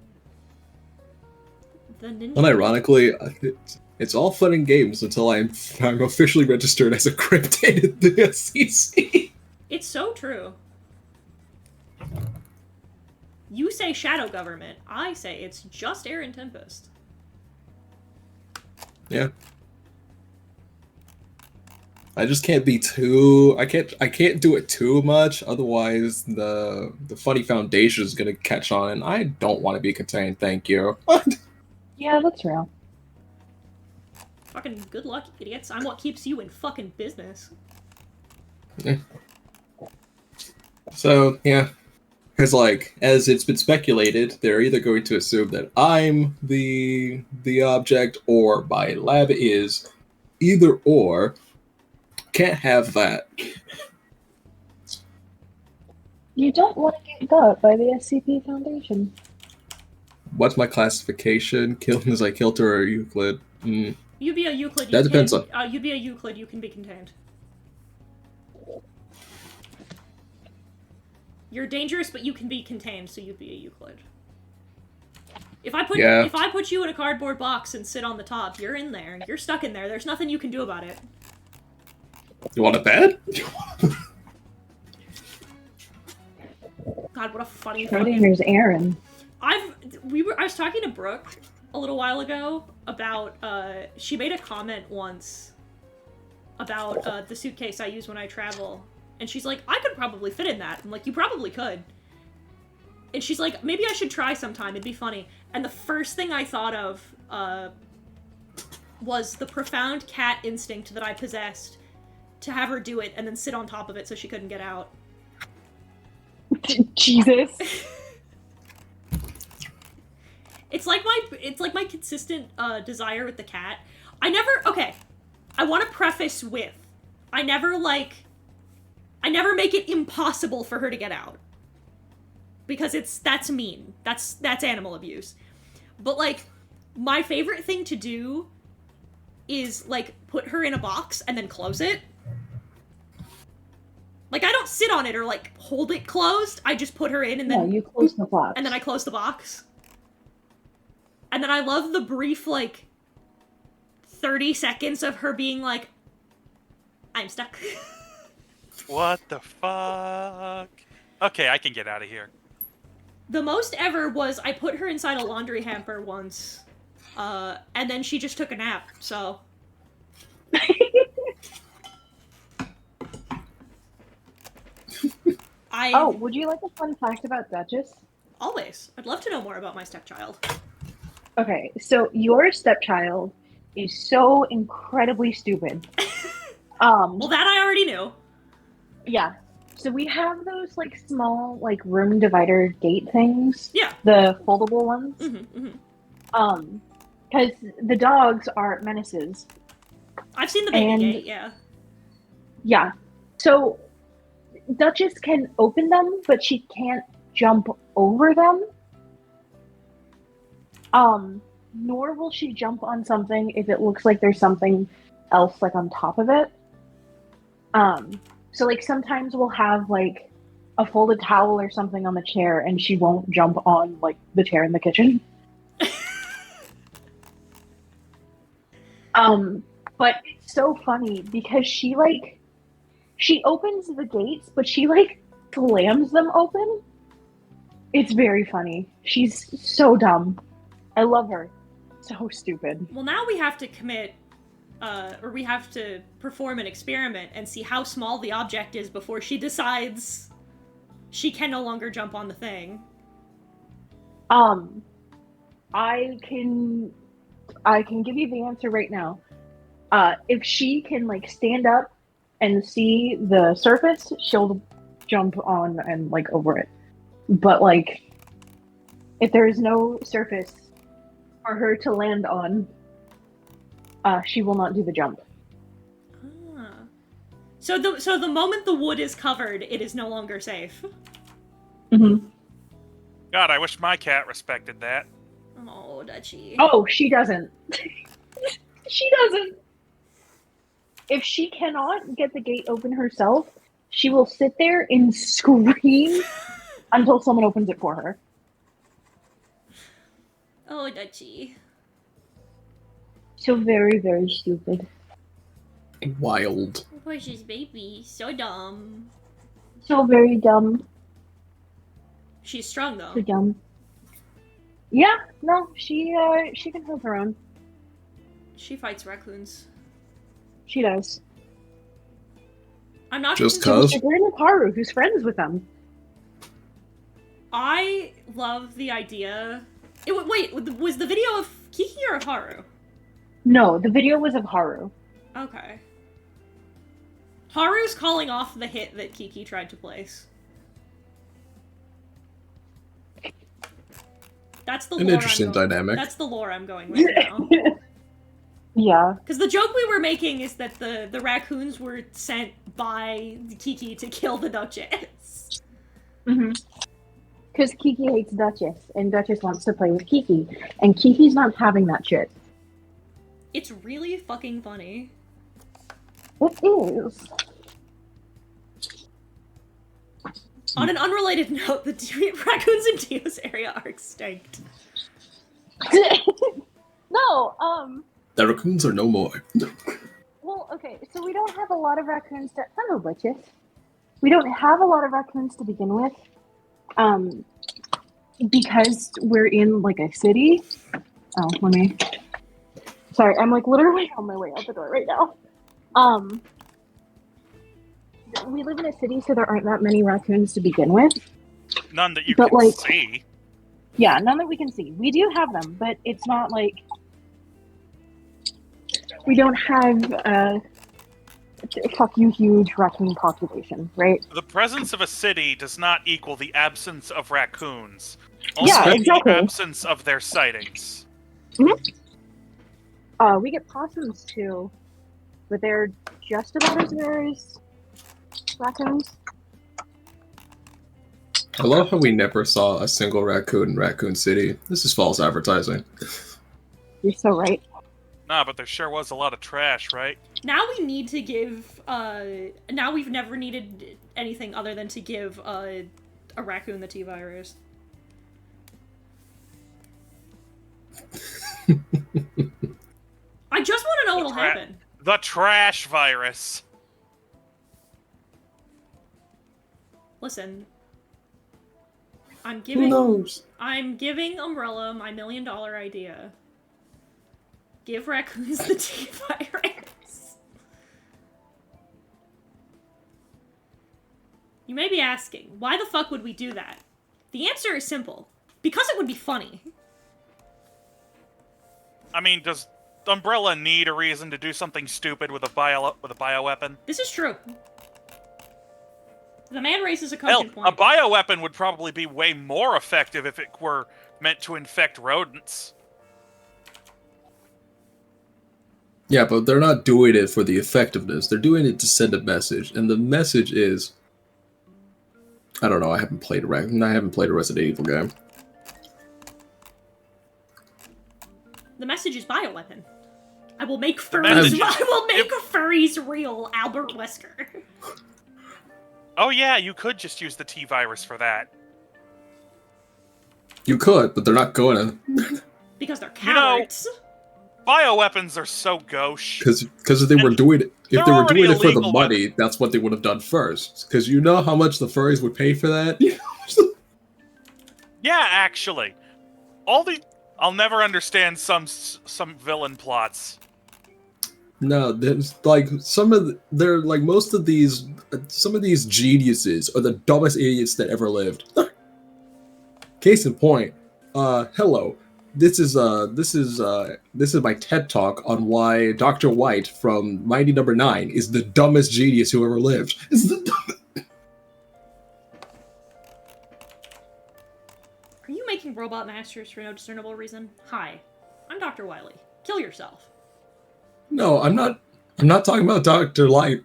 The ninja... Unironically, it's all fun and games until I'm officially registered as a cryptid in the SEC. It's so true. You say shadow government. I say it's just Air and Tempest. Yeah. I just can't be too. I can't do it too much. Otherwise, the funny foundation is gonna catch on, and I don't want to be contained. Thank you. Yeah, that's real. Fucking good luck, idiots. I'm what keeps you in fucking business. So yeah, because like as it's been speculated, they're either going to assume that I'm the object or my lab is. Either or. Can't have that. You don't want to get got by the SCP Foundation. What's my classification? Killing as I killed her or Euclid? You'd be a Euclid. That depends on. You'd be a Euclid. You can be contained. You're dangerous, but you can be contained, so you'd be a Euclid. If I put you in a cardboard box and sit on the top, you're in there. You're stuck in there. There's nothing you can do about it. You want a bed? God, what a funny Schrodinger's Aaron. I was talking to Brooke a little while ago about she made a comment once about the suitcase I use when I travel, and she's like, I could probably fit in that. I'm like, you probably could. And she's like, maybe I should try sometime, it'd be funny. And the first thing I thought of was the profound cat instinct that I possessed to have her do it and then sit on top of it so she couldn't get out. Jesus. It's like my consistent desire with the cat. I want to preface with, I never make it impossible for her to get out. Because that's mean. That's animal abuse. But like, my favorite thing to do is like put her in a box and then close it. Like, I don't sit on it or like hold it closed. I just put her in and then No, you close the box. and then I close the box. And then I love the brief like 30 seconds of her being like, I'm stuck. What the fuck? Okay, I can get out of here. The most ever was I put her inside a laundry hamper once, and then she just took a nap, so. Oh, would you like a fun fact about Duchess? Always. I'd love to know more about my stepchild. Okay, so your stepchild is so incredibly stupid. Well, that I already knew. Yeah. So we have those like small like room divider gate things. Yeah. The foldable ones. Mm-hmm, mm-hmm. Because the dogs are menaces. I've seen the baby gate, yeah. Yeah. So Duchess can open them, but she can't jump over them. Nor will she jump on something if it looks like there's something else like on top of it. So like sometimes we'll have like a folded towel or something on the chair and she won't jump on like the chair in the kitchen. But it's so funny because she opens the gates, but she like slams them open. It's very funny. She's so dumb. I love her. So stupid. Well, now we have to commit, or we have to perform an experiment and see how small the object is before she decides she can no longer jump on the thing. I can give you the answer right now. If she can like stand up and see the surface, she'll jump on and like over it. But like, if there is no surface for her to land on, she will not do the jump. Ah. So the moment the wood is covered, it is no longer safe. Mm-hmm. God, I wish my cat respected that. Oh, Dutchie. Oh, she doesn't. She doesn't. If she cannot get the gate open herself, she will sit there and scream until someone opens it for her. Oh, Dutchie. So very, very stupid. Wild. Precious baby, so dumb. So very dumb. She's strong though. So dumb. Yeah, no, she can hold her own. She fights raccoons. She does. I'm not Just convinced- cause? We're in Haru, who's friends with them. I love the idea. Wait, was the video of Kiki or of Haru? No, the video was of Haru. Okay. Haru's calling off the hit that Kiki tried to place. That's the An lore interesting I'm going, dynamic. That's the lore I'm going with now. Yeah. Because the joke we were making is that the raccoons were sent by Kiki to kill the Duchess. Because Kiki hates Duchess, and Duchess wants to play with Kiki, and Kiki's not having that shit. It's really fucking funny. It is. On an unrelated note, the raccoons in Dio's area are extinct. No, The raccoons are no more. well, okay, so we don't have a lot of raccoons to... Hello, Duchess. We don't have a lot of raccoons to begin with, because we're in, like, a city. Oh, let me... Sorry, I'm, like, literally on my way out the door right now. We live in a city, so there aren't that many raccoons to begin with. None that you But, can like- see. Yeah, none that we can see. We do have them, but it's not like... We don't have a fucking huge raccoon population, right? The presence of a city does not equal the absence of raccoons. Only Yeah, exactly. the absence of their sightings. We get possums too, but they're just about as rare as raccoons. I love how we never saw a single raccoon in Raccoon City. This is false advertising. You're so right. Nah, but there sure was a lot of trash, right? Now we need to give, now we've never needed anything other than to give, a raccoon the T-virus. I just want to know what'll happen. The trash virus. Listen. I'm Who giving knows? Umbrella my $1 million idea. Give raccoons the T-virus. You may be asking, why the fuck would we do that? The answer is simple. Because it would be funny. I mean, does Umbrella need a reason to do something stupid with a bioweapon? This is true. The man raises a Hell, cogent a point. bioweapon would probably be way more effective if it were meant to infect rodents. Yeah, but they're not doing it for the effectiveness. They're doing it to send a message, and the message is, I don't know. I haven't played a Resident Evil game. The message is bioweapon. I will make message- furries. I will make furries real, Albert Wesker. Oh yeah, you could just use the T-virus for that. You could, but they're not going to, Because they're You know- cowards. Bioweapons are so gauche. because if they were doing it, they're if they were already doing it for the illegal money, that's what they would have done first. Because you know how much the furries would pay for that. Yeah, actually. I'll never understand some villain plots. No, there's like some of these geniuses are the dumbest idiots that ever lived. Case in point, hello. This is my TED talk on why Dr. White from Mighty Number 9 is the dumbest genius who ever lived. It's the dumbest. Are you making robot masters for no discernible reason? Hi, I'm Dr. Wily. Kill yourself. No, I'm not talking about Dr. Light.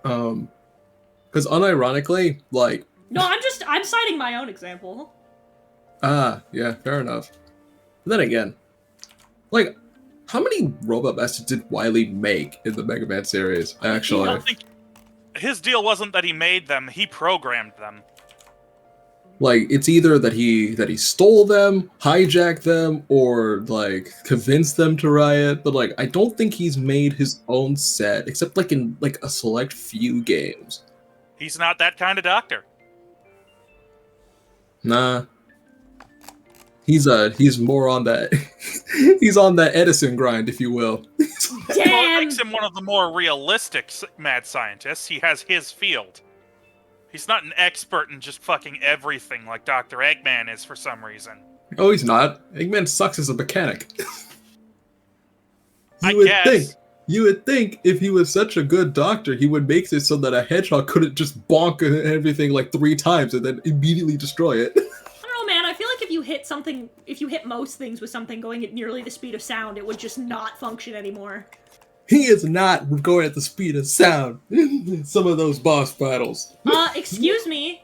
Because unironically, like, No, I'm citing my own example. yeah, fair enough. But then again, like, how many robot masters did Wily make in the Mega Man series, actually? I don't think his deal wasn't that he made them, he programmed them. Like, it's either that he stole them, hijacked them, or, like, convinced them to riot, but, like, I don't think he's made his own set, except, like, in, like, a select few games. He's not that kind of doctor. Nah. He's more on that. He's on that Edison grind, if you will. Well, it Damn! makes him one of the more realistic mad scientists. He has his field. He's not an expert in just fucking everything like Dr. Eggman is for some reason. Oh, he's not. Eggman sucks as a mechanic. I would guess. You would think if he was such a good doctor, he would make it so that a hedgehog couldn't just bonk everything like 3 times and then immediately destroy it. I don't know, man. I feel like if you hit most things with something going at nearly the speed of sound, it would just not function anymore. He is not going at the speed of sound in some of those boss battles. Excuse me.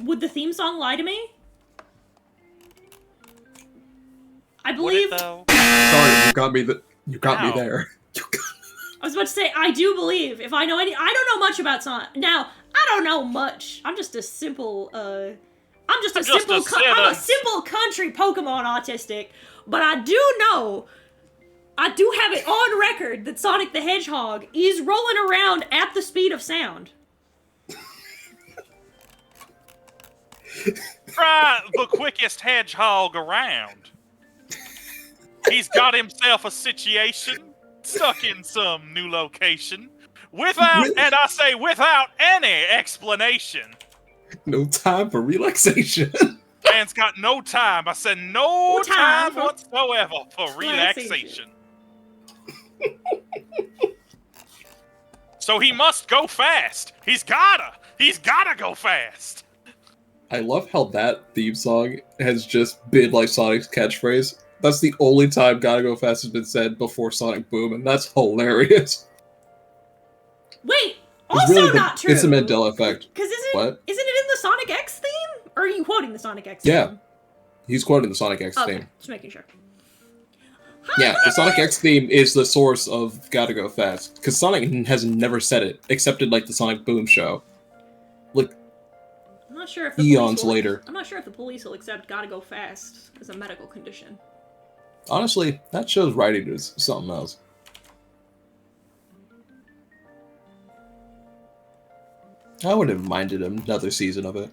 Would the theme song lie to me? I believe... Would it, though? Sorry, you got me Ow. there. I was about to say, I do believe, if I know any... I don't know much about Sonic. Now, I don't know much. I'm just a simple, I'm a simple country Pokemon autistic. But I do know... I do have it on record that Sonic the Hedgehog is rolling around at the speed of sound. Try the quickest hedgehog around. He's got himself a situation, stuck in some new location, without any explanation. No time for relaxation. Man's got no time. I said no time whatsoever for relaxation. So he must go fast. He's gotta go fast. I love how that theme song has just been like Sonic's catchphrase. That's the only time "Gotta Go Fast" has been said before Sonic Boom, and that's hilarious. Wait, It's also really not true. It's a Mandela effect. Because What? Isn't it in the Sonic X theme? Or are you quoting the Sonic X Yeah. theme? He's quoting the Sonic X Okay, theme. just making sure. Yeah, the Sonic X theme is the source of "Gotta Go Fast" because Sonic has never said it, except in like the Sonic Boom show. Like I'm not sure if the eons police will, later. I'm not sure if the police will accept "Gotta Go Fast" as a medical condition. Honestly, that show's writing is something else. I would have minded another season of it.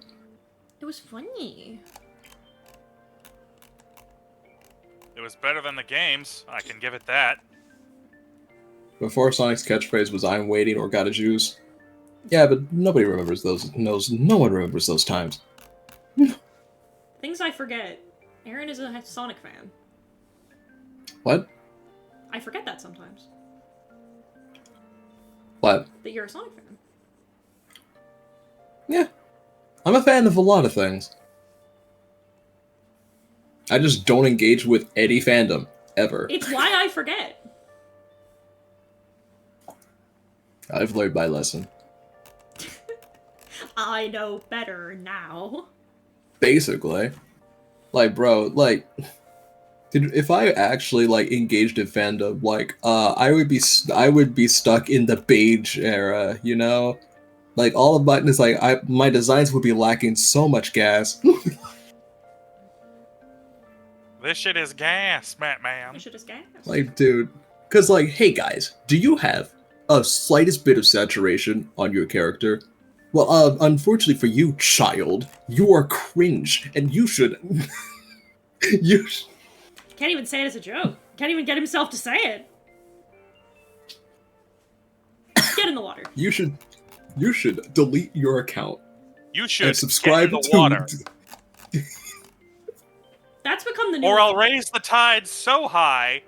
It was funny. It was better than the games. I can give it that. Before Sonic's catchphrase was "I'm waiting" or "Gotta juice." Yeah, but nobody remembers those. No one remembers those times. Things I forget. Aaron is a Sonic fan. What? I forget that sometimes. What? That you're a Sonic fan. Yeah. I'm a fan of a lot of things. I just don't engage with any fandom, ever. It's why I forget. I've learned my lesson. I know better now. Basically. Like, bro, like... Dude, if I actually, like, engaged in fandom, like, I would be stuck in the beige era, you know? Like, all of mine is like, my designs would be lacking so much gas. This shit is gas, Batman. I should have gas. Like, dude. Because, like, hey, guys, do you have a slightest bit of saturation on your character? Well, unfortunately for you, child, you are cringe, and you should... Can't even say it as a joke. Can't even get himself to say it. Get in the water. You should delete your account. You should and subscribe get in the to water. That's become the new Or I'll one. raise the tide so high,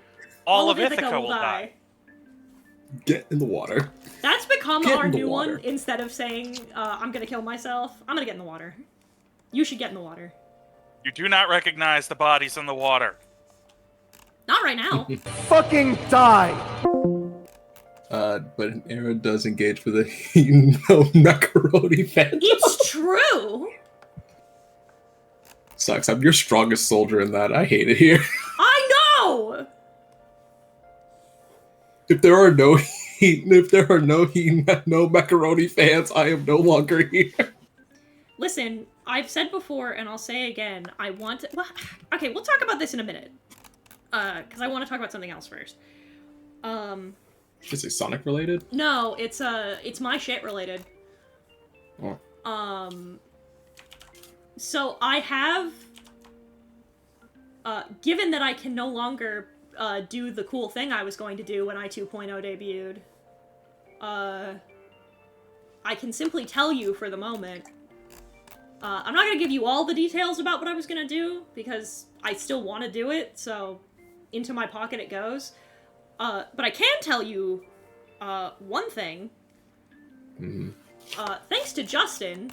all of Ithaca will die. Get in the water. That's become Get our in the new water. one. Instead of saying, I'm gonna kill myself, I'm gonna get in the water. You should get in the water. You do not recognize the bodies in the water. Not right now. Fucking die! But Aaron does engage with a macaroni fan. It's true! Sucks. I'm your strongest soldier in that. I hate it here. I know! If there are no macaroni fans, I am no longer here. Listen, I've said before, and I'll say again, I want to... Well, okay, we'll talk about this in a minute. Because I want to talk about something else first. Is it Sonic related? No, it's my shit related. Oh. So I have given that I can no longer do the cool thing I was going to do when I 2.0 debuted, I can simply tell you for the moment. I'm not gonna give you all the details about what I was gonna do, because I still want to do it, so into my pocket it goes. But I can tell you one thing. Thanks to Justin,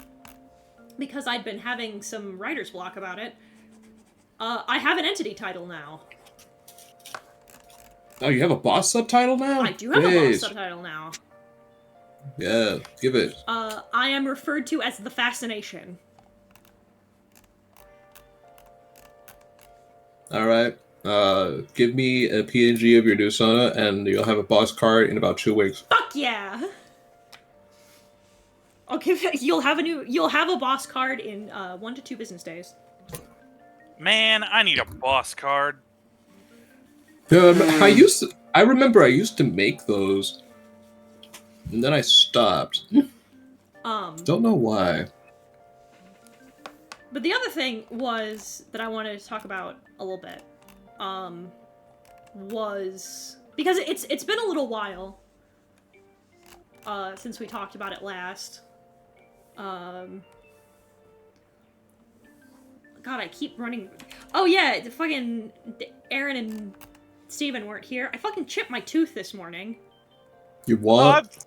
because I'd been having some writer's block about it, I have an entity title now. Oh, you have a boss subtitle now? I do have a boss subtitle now. Yeah, give it. I am referred to as the Fascination. Alright. Give me a PNG of your new Sona, and you'll have a boss card in about 2 weeks. Fuck yeah! You'll have a boss card in 1 to 2 business days. Man, I need a boss card. I remember I used to make those, and then I stopped. Don't know why. But the other thing was that I wanted to talk about a little bit, was because it's been a little while since we talked about it last. God, I keep running. Oh yeah, the fucking Aaron and Steven weren't here. I fucking chipped my tooth this morning. You what?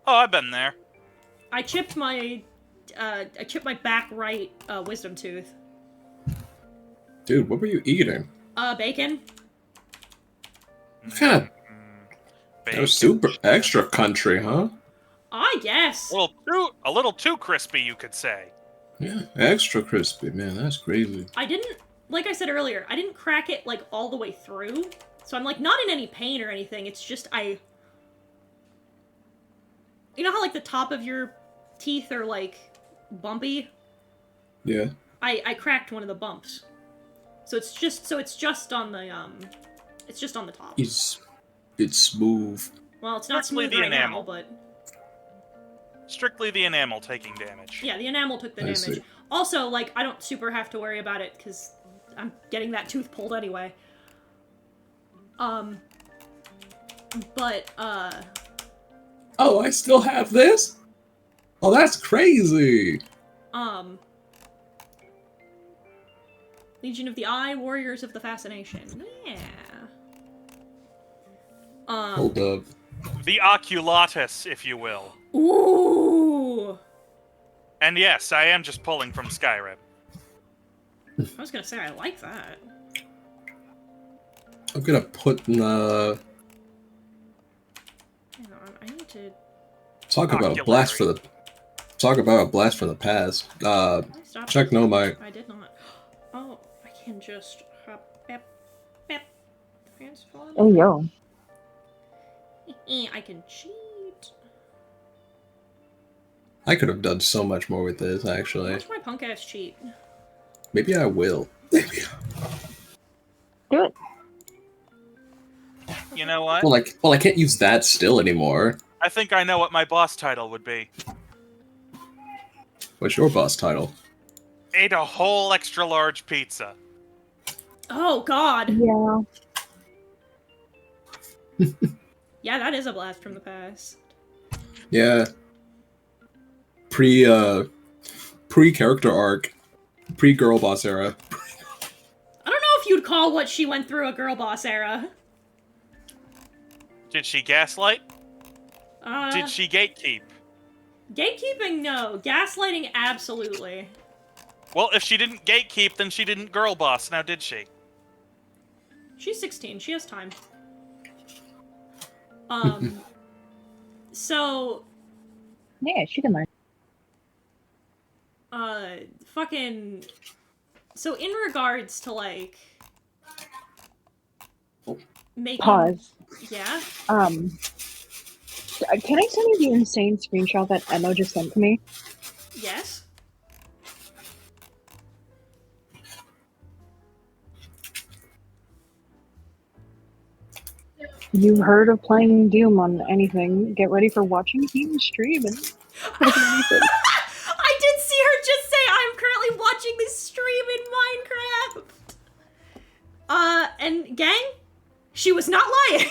I've been there. I chipped my back right wisdom tooth. Dude, what were you eating? Bacon. What kind of... That was super extra country, huh? I guess. A little too crispy, you could say. Yeah, extra crispy, man. That's crazy. I didn't, like I said earlier, I didn't crack it, like, all the way through. So I'm, like, not in any pain or anything. It's just, you know how, like, the top of your teeth are, like, bumpy? Yeah. I cracked one of the bumps. So it's just on the, it's just on the top. It's smooth. Well, it's not Strictly smooth the right enamel. now, but... Strictly the enamel taking damage. Yeah, the enamel took the I damage. see. Also, like, I don't super have to worry about it, because I'm getting that tooth pulled anyway. But, Oh, I still have this? Oh, that's crazy! Legion of the Eye, Warriors of the Fascination. Yeah. Hold up. The oculatus, if you will. Ooh! And yes, I am just pulling from Skyrim. I was gonna say, I like that. I'm gonna put in the... Hang on, I need to... Talk about a blast from the past. Check no mic. I did not. Oh, I can just... Transform. Oh, yo. I can cheat. I could have done so much more with this, actually. Watch my punk ass cheat. Maybe I will. Do it. You know what? Well, I can't use that still anymore. I think I know what my boss title would be. What's your boss title? Ate a whole extra large pizza. Oh, God. Yeah. Yeah, that is a blast from the past. Yeah. Pre-character arc. Pre-girl boss era. I don't know if you'd call what she went through a girl boss era. Did she gaslight? Did she gatekeep? Gatekeeping, no. Gaslighting, absolutely. Well, if she didn't gatekeep, then she didn't girl boss, now did she? She's 16. She has time. So... Yeah, she can learn. Fucking... So in regards to, like... Making... Pause. Yeah? Can I send you the insane screenshot that Emma just sent to me? Yes? You heard of playing Doom on anything? Get ready for watching Doom stream and... I did see her just say, I'm currently watching this stream in Minecraft! And gang, she was not lying.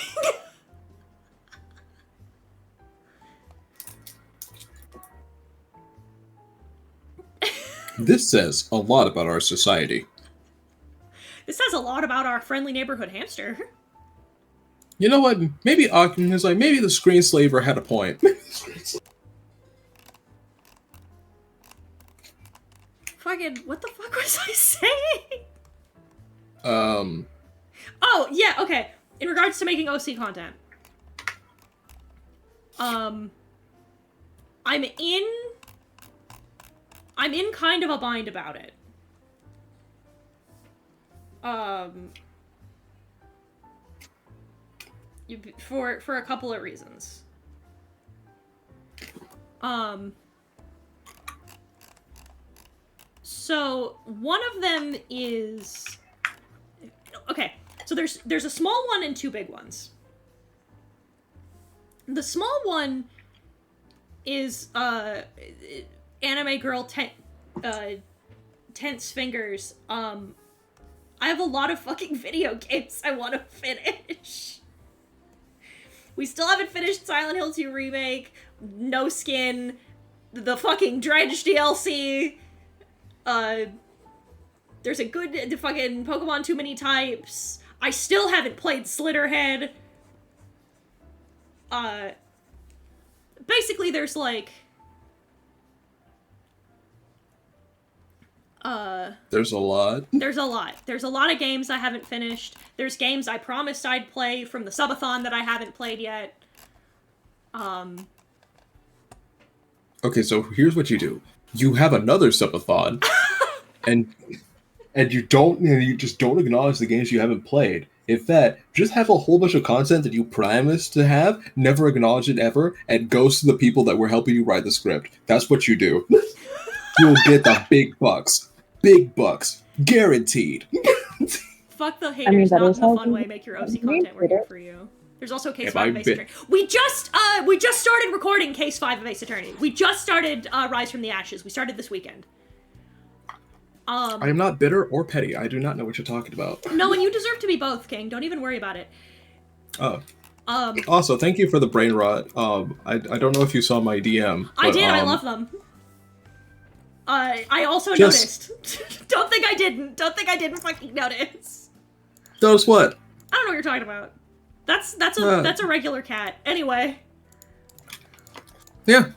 This says a lot about our society. This says a lot about our friendly neighborhood hamster. You know what? Maybe Ogden is like, maybe the screenslaver had a point. Fucking, what the fuck was I saying? Oh, yeah, okay. In regards to making OC content. I'm in kind of a bind about it. For a couple of reasons. So one of them is, okay, so there's a small one and two big ones. The small one is anime girl tense fingers. I have a lot of fucking video games I want to finish. We still haven't finished Silent Hill 2 Remake, No Skin, the fucking Dredge DLC. There's a good fucking Pokemon Too Many Types. I still haven't played Slitterhead. Basically there's like... There's a lot. There's a lot. There's a lot of games I haven't finished. There's games I promised I'd play from the subathon that I haven't played yet. Okay, so here's what you do. You have another subathon, and you just don't acknowledge the games you haven't played. In fact, just have a whole bunch of content that you promised to have, never acknowledge it ever, and goes to the people that were helping you write the script. That's what you do. You'll get the big bucks. Big bucks. Guaranteed. Fuck the haters, that not is in a how fun way. you- Make your OC content. We're here for you. There's also Case If 5 I of Ace bit- Attorney. We just started recording Case 5 of Ace Attorney. We just started Rise from the Ashes. We started this weekend. I am not bitter or petty. I do not know what you're talking about. No, and you deserve to be both, King. Don't even worry about it. Oh. Also, thank you for the brain rot. I don't know if you saw my DM. I but, did. I love them. I also Just- noticed. Don't think I didn't. Don't think I didn't fucking notice. Notice what? I don't know what you're talking about. That's a regular cat. Anyway. Yeah.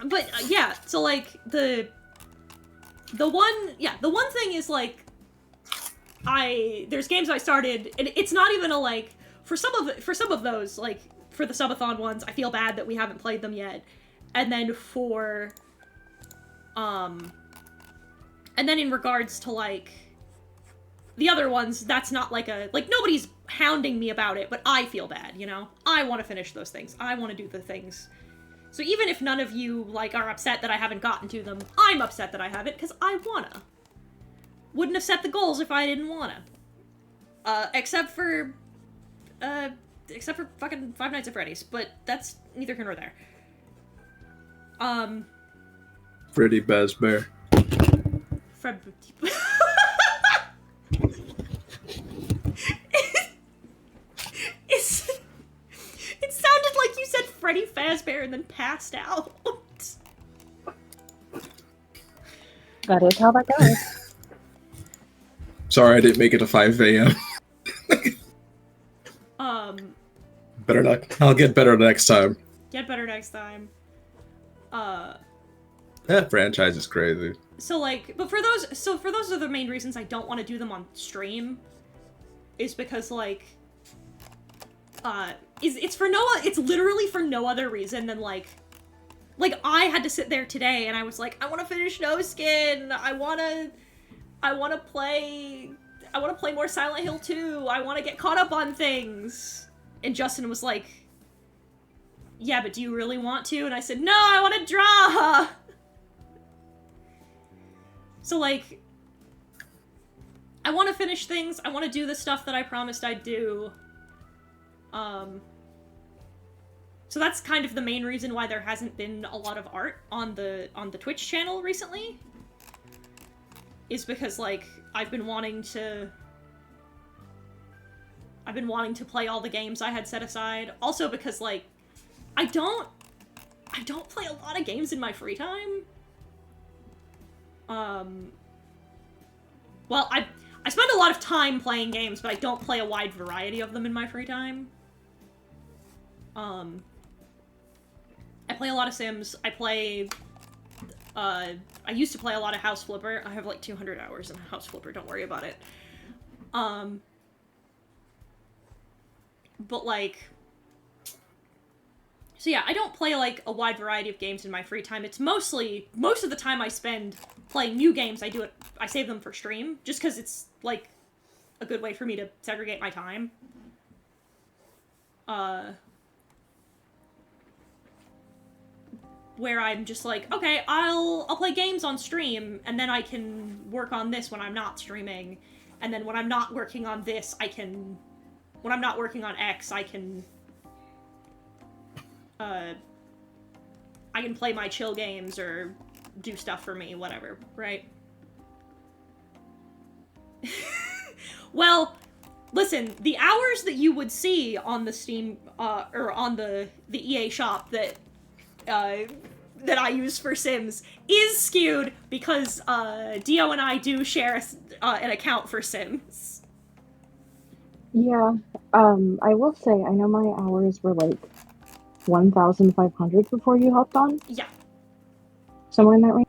But yeah, so like the one thing is like there's games I started, and it's not even a like for some of those, like for the subathon ones, I feel bad that we haven't played them yet. And then and then in regards to like the other ones, that's not like nobody's hounding me about it, but I feel bad, you know? I want to finish those things. I want to do the things. So even if none of you, like, are upset that I haven't gotten to them, I'm upset that I haven't, because I wanna. Wouldn't have set the goals if I didn't wanna. Except for fucking Five Nights at Freddy's, but that's neither here nor there. Freddy Fazbear. Fred... It sounded like you said Freddy Fazbear and then passed out. That is how that goes. Sorry, I didn't make it to 5 a.m. Better not. I'll get better next time. Get better next time. That franchise is crazy. So like, but for those are the main reasons I don't want to do them on stream, is because like, it's literally for no other reason than like I had to sit there today and I was like, I want to finish No Skin, I want to play more Silent Hill 2, I want to get caught up on things, and Justin was like, yeah, but do you really want to? And I said, no, I want to draw. So, like, I want to finish things, I want to do the stuff that I promised I'd do. So that's kind of the main reason why there hasn't been a lot of art on the Twitch channel recently. is because, like, I've been wanting to play all the games I had set aside. Also because, like, I don't play a lot of games in my free time. Well, I spend a lot of time playing games, but I don't play a wide variety of them in my free time. I play a lot of Sims. I used to play a lot of House Flipper. I have like 200 hours in House Flipper, don't worry about it. But like... So yeah, I don't play like a wide variety of games in my free time. It's most of the time I spend playing new games, I save them for stream, just because it's like a good way for me to segregate my time. Where I'm just like, okay, I'll play games on stream, and then I can work on this when I'm not streaming, and then when I'm not working on this, when I'm not working on X, I can play my chill games or do stuff for me, whatever, right? Well, listen, the hours that you would see on the Steam, or on the EA shop that I use for Sims is skewed because Dio and I do share an account for Sims. Yeah, I will say, I know my hours were like 1,500 before you hopped on. Yeah. Somewhere in that range.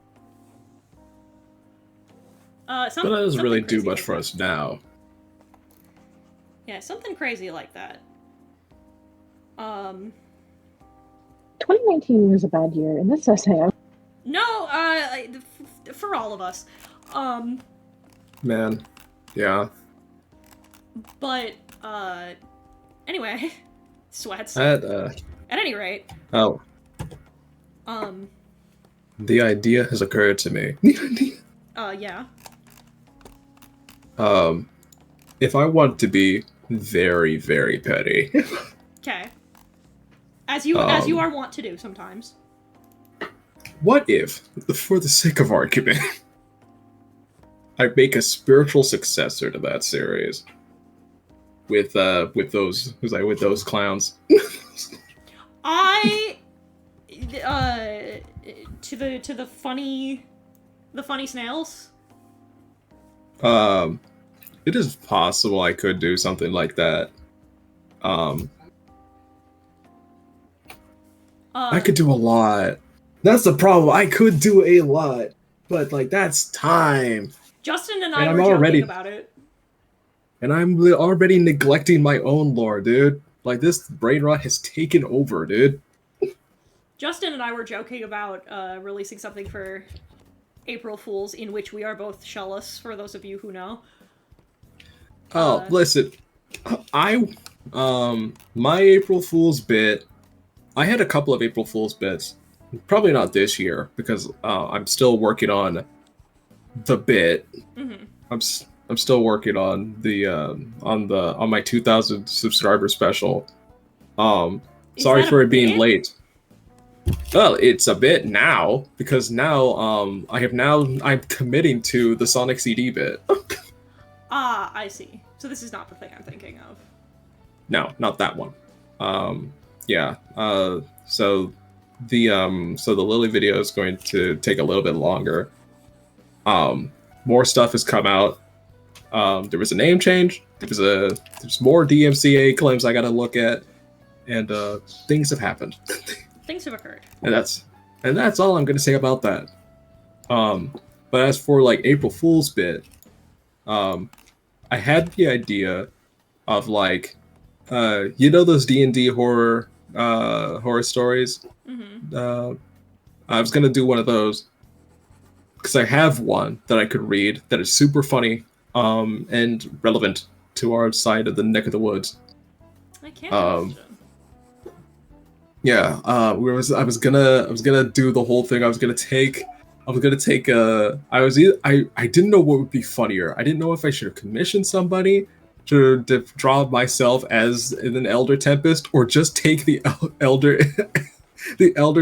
But that doesn't really do much for us now. Yeah, something crazy like that. 2019 was a bad year, and this says him. No, for all of us. Man. Yeah. But, anyway. Sweats. At any rate. Oh. The idea has occurred to me. Yeah. If I want to be very, very petty. Okay. As you are wont to do sometimes. What if, for the sake of argument, I make a spiritual successor to that series with those clowns? To the funny snails. It is possible I could do something like that. I could do a lot. That's the problem. I could do a lot, but like that's time. Justin and I were joking about it. And I'm already neglecting my own lore, dude. Like this brain rot has taken over, dude. Justin and I were joking about releasing something for April Fools in which we are both shellless, for those of you who know. Oh, listen. My April Fool's bit, I had a couple of April Fool's bits. Probably not this year, because I'm still working on the bit. Mm-hmm. I'm still working on the on my 2,000 subscriber special. Sorry for it being late. Well, it's a bit now, because now I'm committing to the Sonic CD bit. Ah, I see. So this is not the thing I'm thinking of. No, not that one. Yeah. So the Lily video is going to take a little bit longer. More stuff has come out. There was a name change. There's more DMCA claims I gotta look at, and things have happened. Things have occurred. And that's all I'm gonna say about that. But as for like April Fool's bit, I had the idea of like, you know those D&D horror stories? Mm-hmm. I was gonna do one of those because I have one that I could read that is super funny, and relevant to our side of the neck of the woods. I can't imagine. Yeah, I was gonna do the whole thing. I didn't know what would be funnier. I didn't know if I should have commissioned somebody to draw myself as an Elder Tempest, or just take the Elder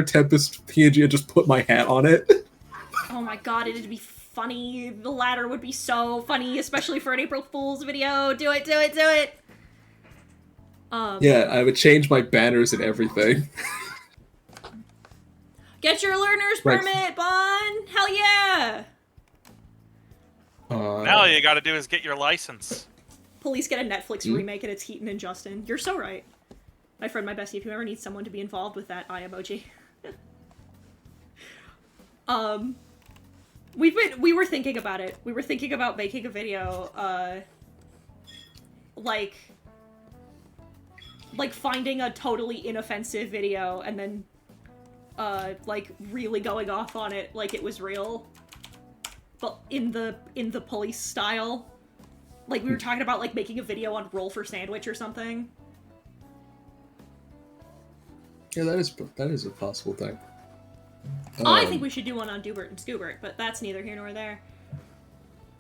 Tempest PNG and just put my hat on it. Oh my god, it'd be funny. The latter would be so funny, especially for an April Fool's video. Do it, do it, do it! Yeah, I would change my banners and everything. Get your learner's Right. permit, Bon! Hell yeah! Now all you gotta do is get your license. Police get a Netflix remake and it's Keaton and Justin. You're so right. My friend, my bestie, if you ever need someone to be involved with that, eye emoji. We were thinking about it. We were thinking about making a video, like finding a totally inoffensive video and then, like, really going off on it like it was real. But in the police style. Like, we were talking about, like, making a video on roll for sandwich or something. Yeah, that is a possible thing. I think we should do one on Dubert and Scoobert, but that's neither here nor there.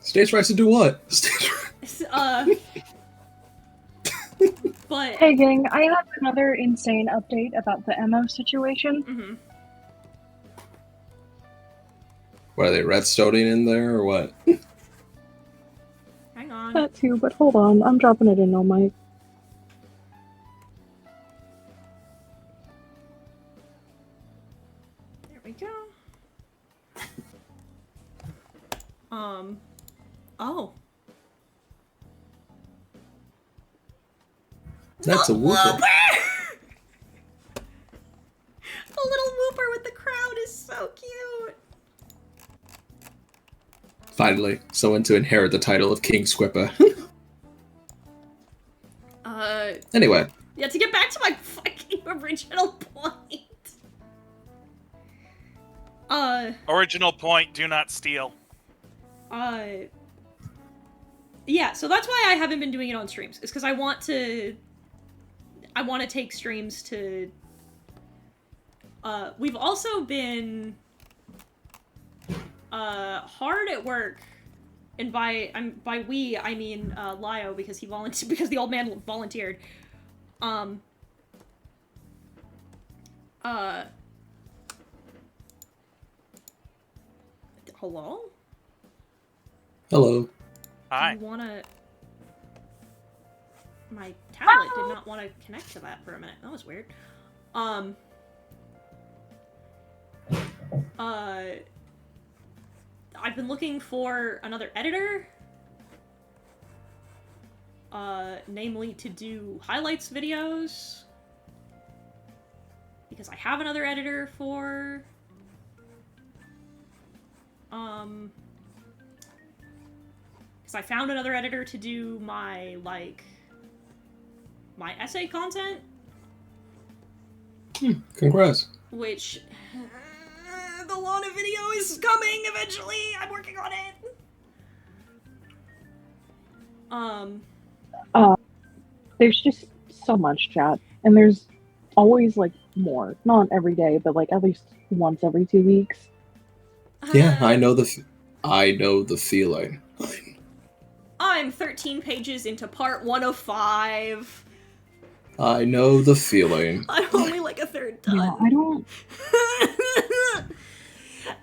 Stage rights to do what? But... Hey gang, I have another insane update about the MO situation. Mhm. What, are they redstoning in there, or what? Hang on. That too, but hold on, I'm dropping it in on my... There we go. Oh. That's a whooper. A little whooper with the crowd is so cute. Finally, someone to inherit the title of King Squipper. Anyway. Yeah, to get back to my fucking original point. Original point, do not steal. Yeah, so that's why I haven't been doing it on streams. It's because I want to take streams to... we've also been... hard at work, and by we I mean Lio, because he volunteered, because the old man volunteered. Hello? Hello. Hi. Do you wanna... My tablet did not want to connect to that for a minute. That was weird. I've been looking for another editor. Namely to do highlights videos. Because I have another editor for... Because I found another editor to do my, like... my essay content. Congrats. Which... the Lana video is coming eventually! I'm working on it! There's just so much chat, and there's always, like, more. Not every day, but, like, at least once every 2 weeks. Yeah, I know the feeling. I'm 13 pages into part 1 of 5. I know the feeling. I'm only like a third done. Yeah, I don't...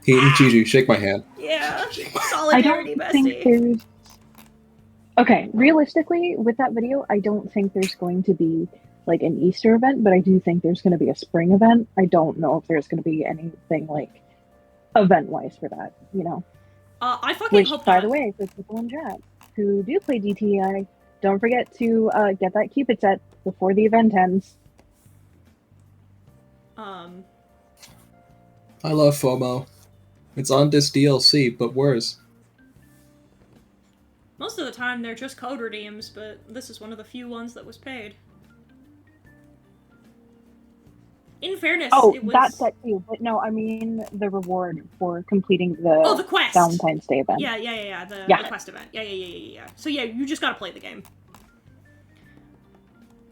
Gigi, shake my hand. Yeah, I solidarity, don't think bestie. there's... Okay, realistically, with that video, I don't think there's going to be, like, an Easter event, but I do think there's going to be a spring event. I don't know if there's going to be anything, like, event-wise for that, you know? I fucking Which, hope by not. the way, for people in chat who do play DTI, don't forget to get that Cupid set before the event ends. I love FOMO. It's on this DLC, but worse. Most of the time they're just code redeems, but this is one of the few ones that was paid. In fairness, Oh, it was... that set too, but no, I mean the reward for completing the, Oh, the quest! Valentine's Day event. Yeah, the quest event. Yeah. So yeah, you just gotta play the game.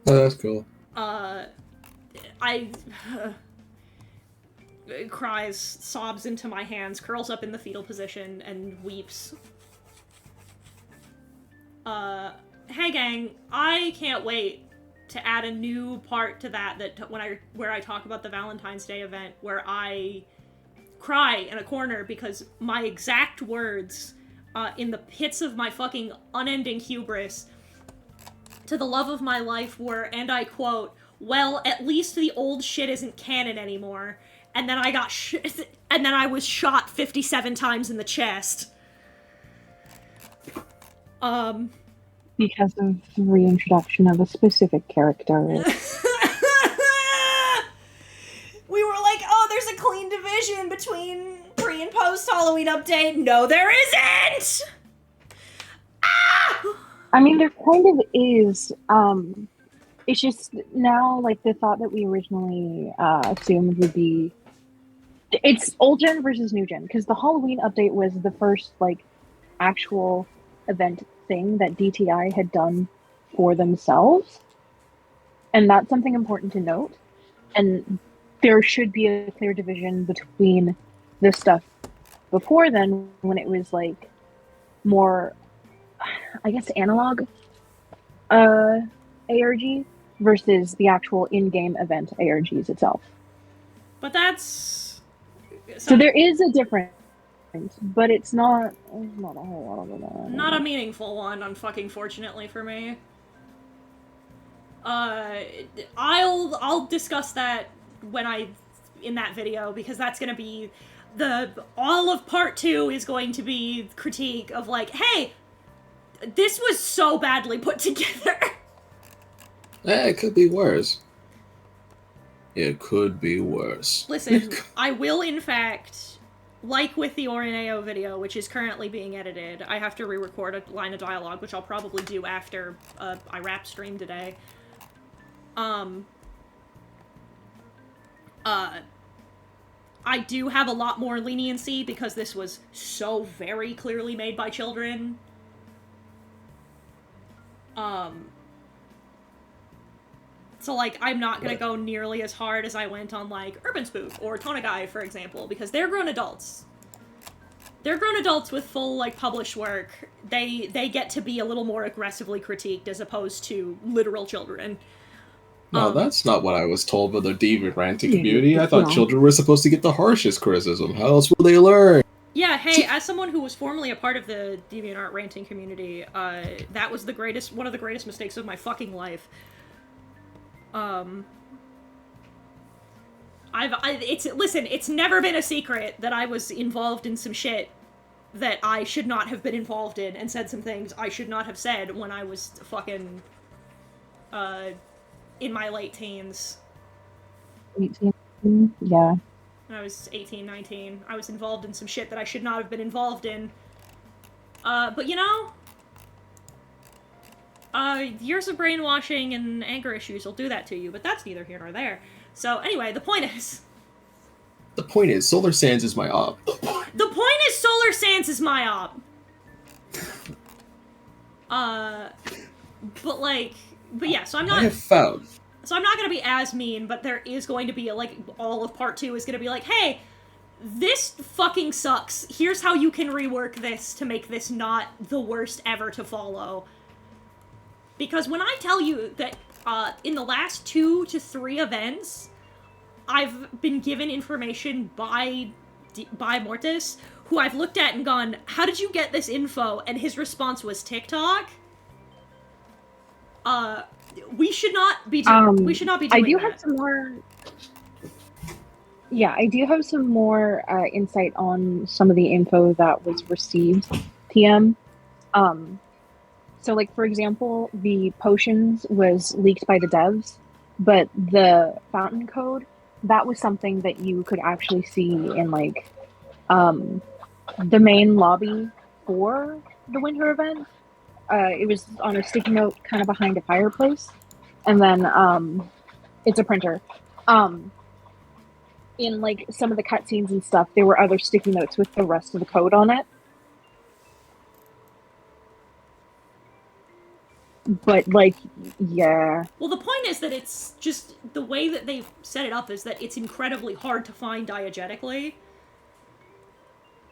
Oh, that's cool. Cries, sobs into my hands, curls up in the fetal position, and weeps. Hey gang, I can't wait to add a new part to that where I talk about the Valentine's Day event, where I cry in a corner because my exact words, in the pits of my fucking unending hubris, to the love of my life were, and I quote, "Well, at least the old shit isn't canon anymore." And then and then I was shot 57 times in the chest. Because of the reintroduction of a specific character. We were like, oh, there's a clean division between pre and post Halloween update. No, there isn't! Ah! I mean, there kind of is. It's just now, like, the thought that we originally assumed would be... It's old gen versus new gen, because the Halloween update was the first, like, actual event thing that DTI had done for themselves. And that's something important to note. And there should be a clear division between the stuff before then, when it was, like, more, I guess, analog ARG versus the actual in-game event ARGs itself. But that's... So there is a difference, but it's not a whole lot of it. Not a meaningful one, fortunately for me. I'll discuss that in that video, because that's gonna be all of part 2 is going to be critique of, like, hey, this was so badly put together. It could be worse. It could be worse. Listen, I will, in fact, like with the Orineo video, which is currently being edited, I have to re-record a line of dialogue, which I'll probably do after I wrap stream today. I do have a lot more leniency because this was so very clearly made by children. So, like, I'm not gonna go nearly as hard as I went on, like, Urban Spook or Tonagai, for example, because they're grown adults. They're grown adults with full, like, published work. They get to be a little more aggressively critiqued as opposed to literal children. No, that's not what I was told by the Deviant ranting community. I thought children were supposed to get the harshest criticism. How else will they learn? Yeah, hey, as someone who was formerly a part of the DeviantArt ranting community, that was one of the greatest mistakes of my fucking life. It's never been a secret that I was involved in some shit that I should not have been involved in, and said some things I should not have said when I was fucking, in my late teens. 18? Yeah. When I was 18, 19. I was involved in some shit that I should not have been involved in. But you know, years of brainwashing and anger issues will do that to you, but that's neither here nor there. So anyway, the point is, Solar Sands is my op. The point is Solar Sands is my op. But yeah, so I'm not... I have found. So I'm not gonna be as mean, but there is going to be, like, all of part 2 is gonna be like, hey, this fucking sucks. Here's how you can rework this to make this not the worst ever to follow. Because when I tell you that, in the last 2 to 3 events, I've been given information by Mortis, who I've looked at and gone, how did you get this info? And his response was TikTok. We should not be doing that. I do have some more... Yeah, I do have some more insight on some of the info that was received, TM. So, like, for example, the potions was leaked by the devs, but the fountain code, that was something that you could actually see in, like, the main lobby for the winter event. It was on a sticky note kind of behind a fireplace, and then it's a printer. In, like, some of the cutscenes and stuff, there were other sticky notes with the rest of the code on it. But, like, yeah. Well, the point is that it's just, the way that they've set it up is that it's incredibly hard to find diegetically.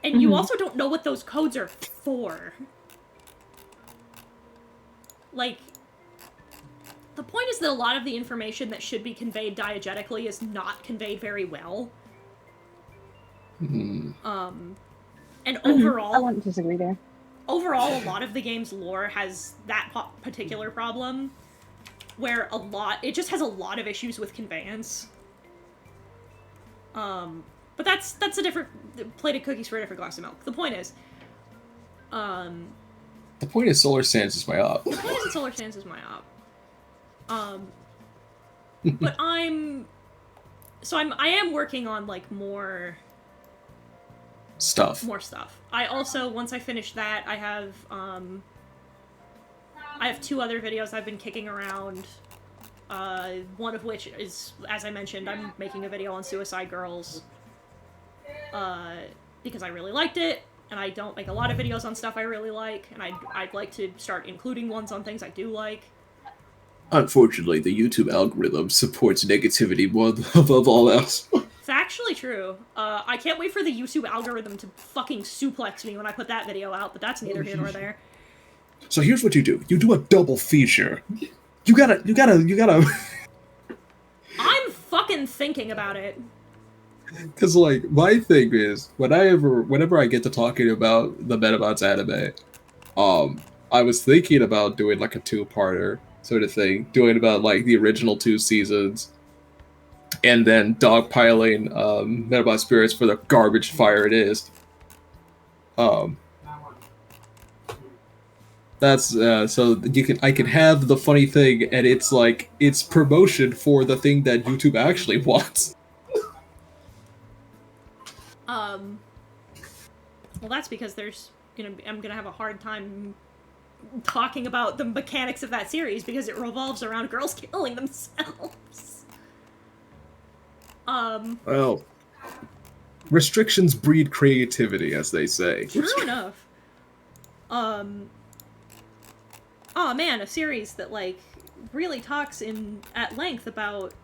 And you also don't know what those codes are for. Like, the point is that a lot of the information that should be conveyed diegetically is not conveyed very well. Hmm. And I overall, wouldn't disagree there. a lot of the game's lore has that particular problem, where it just has a lot of issues with conveyance. But that's a different plate of cookies for a different glass of milk. The point is, The point is, Solar Sands is my op. the point is that Solar Sands is my op. But I am working on like more Stuff. stuff. I also, once I finish that, I have 2 other videos I've been kicking around. One of which is, as I mentioned, I'm making a video on Suicide Girls. Because I really liked it, and I don't make a lot of videos on stuff I really like, and I'd like to start including ones on things I do like. Unfortunately, the YouTube algorithm supports negativity more above all else. It's actually true. I can't wait for the YouTube algorithm to fucking suplex me when I put that video out, but that's neither here nor there. So here's what you do. You do a double feature. You gotta... I'm fucking thinking about it. Because, like, my thing is, whenever I get to talking about the Metabots anime, I was thinking about doing, like, a 2-parter sort of thing. Doing about, like, the original 2 seasons, and then dogpiling Metabot Spirits for the garbage fire it is. That's, so I can have the funny thing, and it's, like, it's promotion for the thing that YouTube actually wants. Well, that's because I'm gonna have a hard time talking about the mechanics of that series because it revolves around girls killing themselves. Well, restrictions breed creativity, as they say. True enough. Oh man, a series that, like, really talks at length about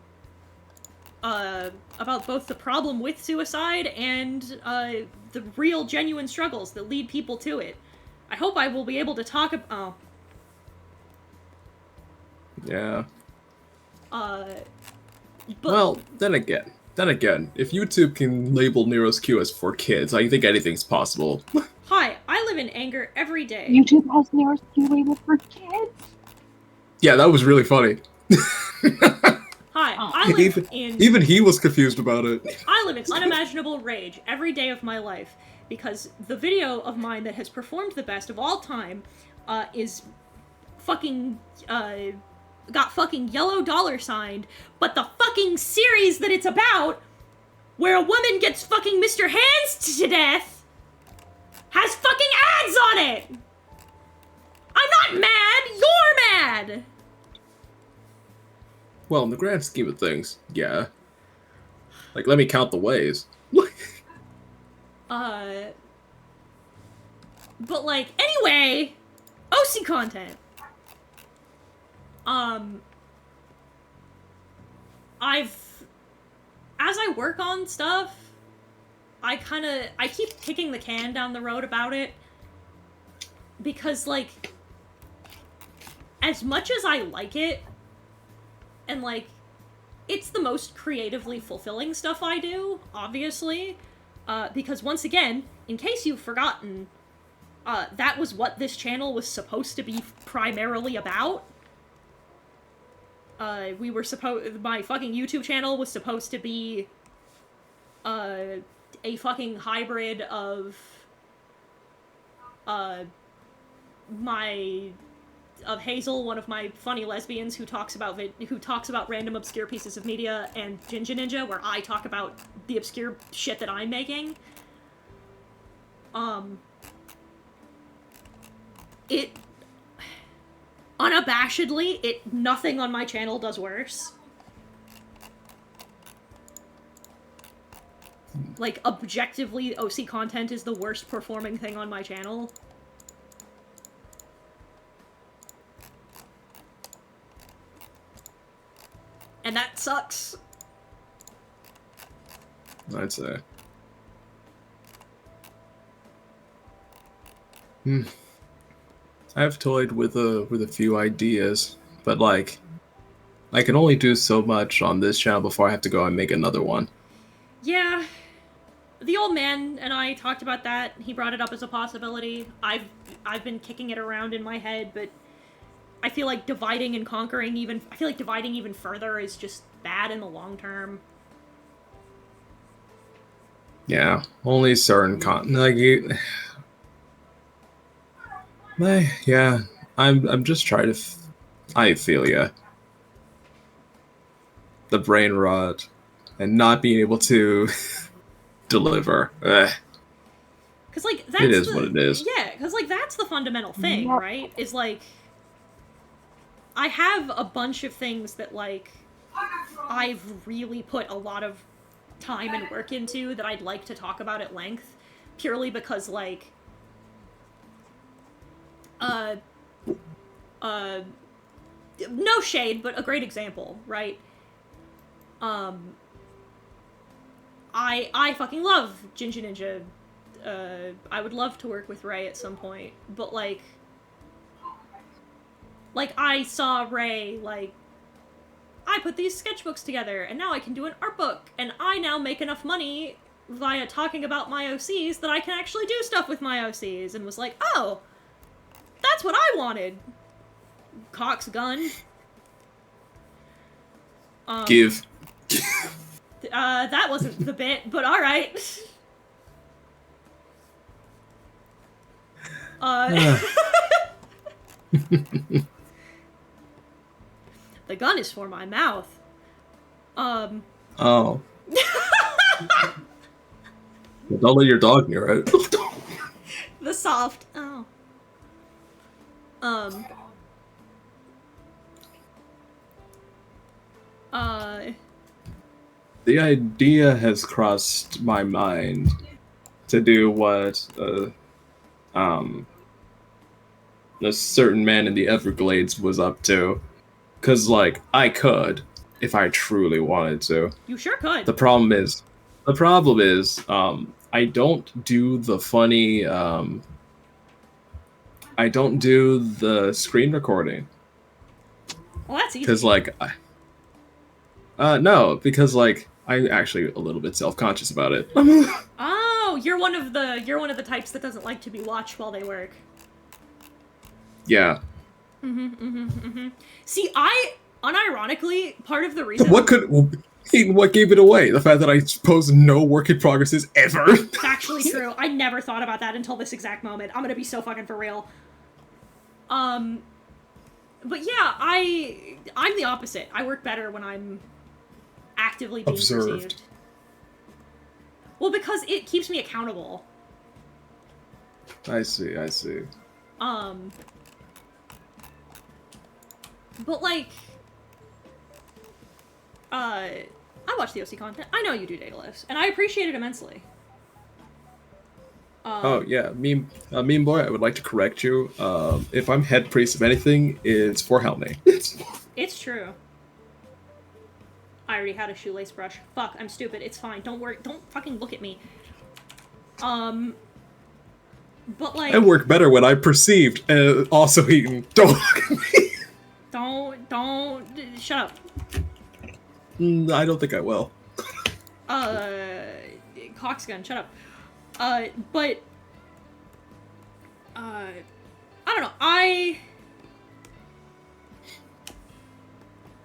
both the problem with suicide and the real, genuine struggles that lead people to it. I hope I will be able to talk about. Yeah. But Well, then again, if YouTube can label Nero's Q as for kids, I think anything's possible. hi, I live in anger every day. YouTube has Nero's Q label for kids. Yeah, that was really funny. Hi, Oh. I live in. Even he was confused about it. I live in unimaginable rage every day of my life because the video of mine that has performed the best of all time is fucking got fucking yellow dollar signed, but the fucking series that it's about, where a woman gets fucking Mr. Hands to death, has fucking ads on it. I'm not mad. You're mad. Well, in the grand scheme of things, yeah. Like, let me count the ways. But, like, anyway, OC content. As I work on stuff, I keep kicking the can down the road about it. Because, like, as much as I like it, and, like, it's the most creatively fulfilling stuff I do, obviously. Because, once again, in case you've forgotten, that was what this channel was supposed to be primarily about. My fucking YouTube channel was supposed to be, a fucking hybrid of, Hazel, one of my funny lesbians who talks about random obscure pieces of media, and Jinja Ninja, where I talk about the obscure shit that I'm making. Unabashedly, nothing on my channel does worse. Like, objectively, OC content is the worst performing thing on my channel. And that sucks. I'd say. I've toyed with a few ideas, but, like, I can only do so much on this channel before I have to go and make another one. Yeah. the old man and I talked about that. He brought it up as a possibility. I've been kicking it around in my head, but I feel like dividing and conquering dividing even further is just bad in the long term. Yeah, only certain like you. Yeah, I'm just trying to. I feel ya. The brain rot, and not being able to deliver. Cause like that's It is what it is. Yeah, cause like that's the fundamental thing, Yep. right? Is like I have a bunch of things that like I've really put a lot of time and work into that I'd like to talk about at length, purely because like no shade, but a great example, right? I fucking love Jinja Ninja. I would love to work with Ray at some point, but like I saw Ray, like, I put these sketchbooks together, and now I can do an art book, and I now make enough money via talking about my OCs that I can actually do stuff with my OCs, and was like, oh, that's what I wanted. Cock's gun. Give. That wasn't the bit, but alright. The gun is for my mouth. Oh. Don't let your dog near it. The soft. Oh. The idea has crossed my mind to do what a certain man in the Everglades was up to. Cause like I could if I truly wanted to. You sure could. The problem is I don't do the funny I don't do the screen recording. Well, that's easy. Cause like no, because like I'm actually a little bit self-conscious about it. Oh, you're one of the types that doesn't like to be watched while they work. Yeah. See, I unironically part of the reason What gave it away? The fact that I suppose no work in progresses ever. It's actually true. I never thought about that until this exact moment. I'm gonna be so fucking for real. But yeah, I'm the opposite. I work better when I'm actively being Observed. perceived. Well, because it keeps me accountable. I see. But like, I watch the OC content. I know you do data lifts, and I appreciate it immensely. Oh yeah, meme boy. I would like to correct you. If I'm head priest of anything, it's for Helme. It's true. I already had a shoelace brush. Fuck, I'm stupid. It's fine. Don't worry. Don't fucking look at me. But like, I work better when I'm perceived. Also eaten. Don't look at me. Don't. Shut up. I don't think I will. Cock's gun. Shut up. But I don't know.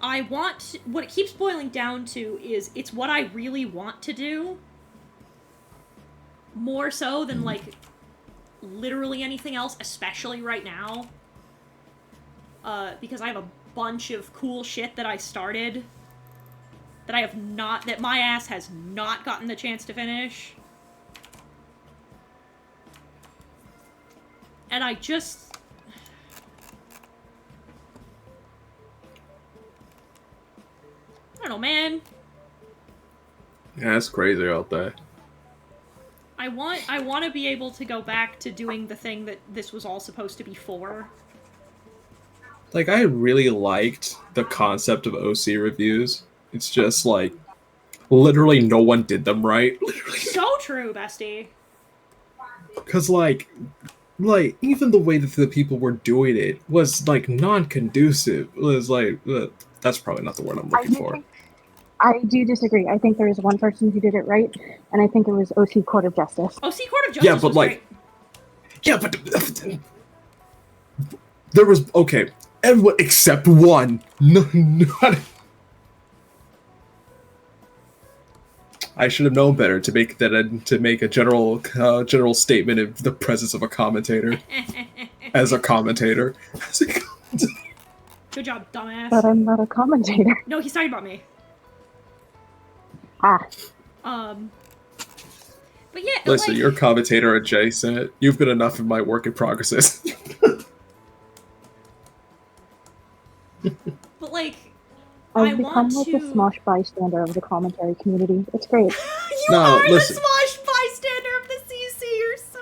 I want, what it keeps boiling down to is it's what I really want to do, more so than like literally anything else, especially right now. Because I have a bunch of cool shit that I started that I have not, that my ass has not gotten the chance to finish. And I just... I don't know, man. Yeah, it's crazy out there. I want to be able to go back to doing the thing that this was all supposed to be for. Like, I really liked the concept of OC reviews. It's just like, literally no one did them right. Literally. So true, bestie. Because like even the way that the people were doing it was like non-conducive. It was like that's probably not the word I'm looking for. I do disagree. I think there is one person who did it right, and I think it was OC Court of Justice. OC Court of Justice Yeah, but was like, great. yeah, but there was okay. Everyone except one. No, not. I should have known better to make that to make a general statement in the presence of a commentator as a commentator. Good job, dumbass. But I'm not a commentator. No, he's talking about me. Ah. But yeah, Listen, like, you're commentator adjacent. You've been enough of my work in progresses. but like, I've I become want like to. the smosh bystander of the commentary community. It's great. You No, are listen. the smosh bystander of the CC. You're so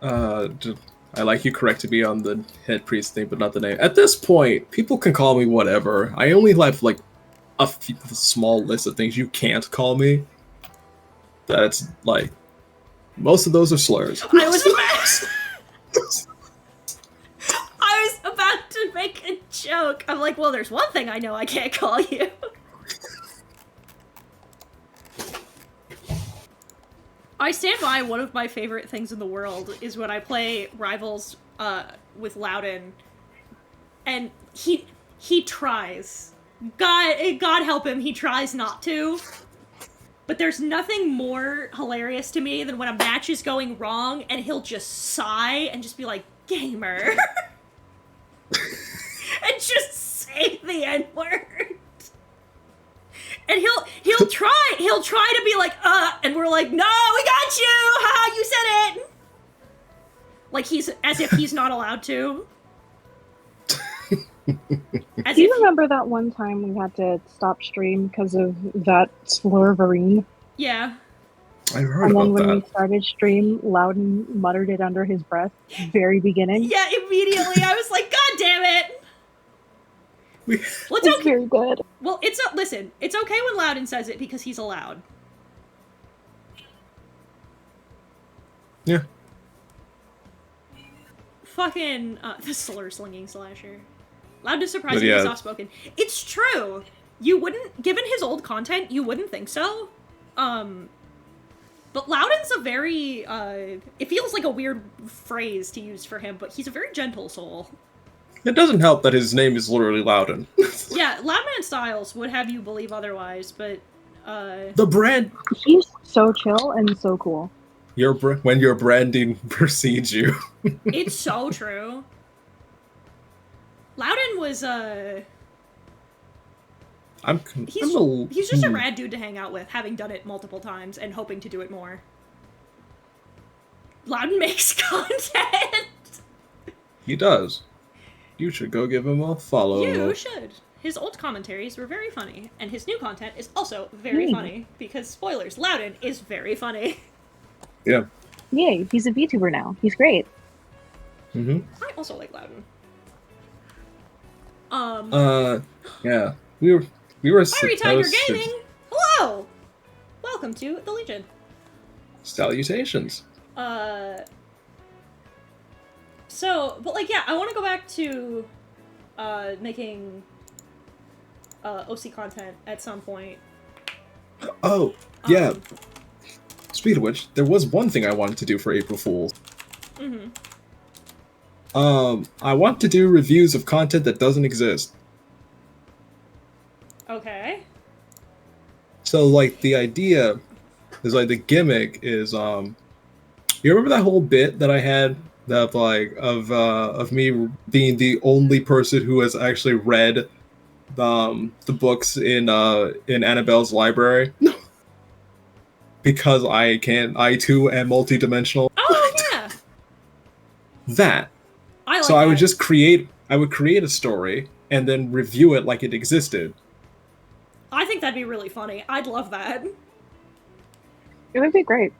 right. I like you corrected me on the head priest thing, but not the name. At this point, people can call me whatever. I only have like a small list of things you can't call me. That's like most of those are slurs. I was about to make a joke. I'm like, well, there's one thing I know I can't call you. I stand by one of my favorite things in the world is when I play Rivals with Loudon, and he tries. God help him, he tries not to. But there's nothing more hilarious to me than when a match is going wrong and he'll just sigh and just be like, gamer. And just say the N-word. And he'll try to be like, and we're like, no, we got you! Ha, you said it! Like as if he's not allowed to. Do you remember that one time we had to stop stream because of that slurverine? Yeah. I heard And then about when that. we started stream, Loudon muttered it under his breath, very beginning. Yeah, immediately. I was like, God damn it! Well, it's It's okay. very good. Well, listen, it's okay when Loudon says it because he's allowed. Yeah. Fucking, the slur-slinging slasher. Loud is surprisingly yeah. soft-spoken. It's true! You wouldn't, given his old content, you wouldn't think so. But Loudon's a very, it feels like a weird phrase to use for him, but he's a very gentle soul. It doesn't help that his name is literally Loudon. Yeah, Loudman Styles would have you believe otherwise, but, The brand. He's so chill and so cool. When your branding precedes you. it's so true. Loudon was, he's just a rad dude to hang out with, having done it multiple times and hoping to do it more. Loudon makes content! He does. You should go give him a follow. You should. His old commentaries were very funny, and his new content is also very funny, because, spoilers, Loudon is very funny. Yeah. Yay, he's a VTuber now. He's great. Mm-hmm. I also like Loudon. Yeah. We were Fiery Tiger supposed to... Gaming! Hello! Welcome to the Legion. Salutations. So, but like, yeah, I want to go back to, making, OC content at some point. Oh, yeah. Um, Speaking of which, there was one thing I wanted to do for April Fools. Mm-hmm. I want to do reviews of content that doesn't exist. Okay. So, like, the idea is, like, the gimmick is, you remember that whole bit that I had that, like, of me being the only person who has actually read the books in Annabelle's library? Because I too am multidimensional. Oh, yeah! That. I like So I would that. just create a story and then review it like it existed. I think that'd be really funny. I'd love that. It would be great.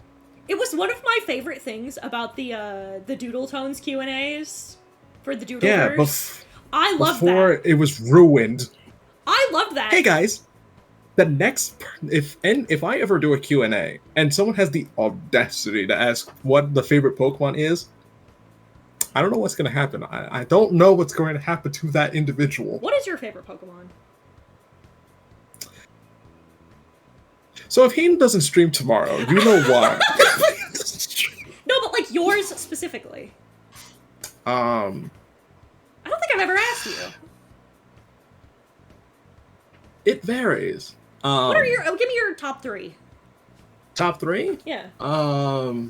It was one of my favorite things about the Doodle Tones Q&As for the Doodleverse. Yeah, I love before that. it was ruined. I love that. Hey guys, the next if I ever do a Q&A and someone has the audacity to ask what the favorite Pokemon is, I don't know what's going to happen. I don't know what's going to happen to that individual. What is your favorite Pokemon? So if Hayden doesn't stream tomorrow, you know why. No, but like yours specifically. I don't think I've ever asked you. It varies. What are your? Oh, give me your top 3. Top 3? Yeah. I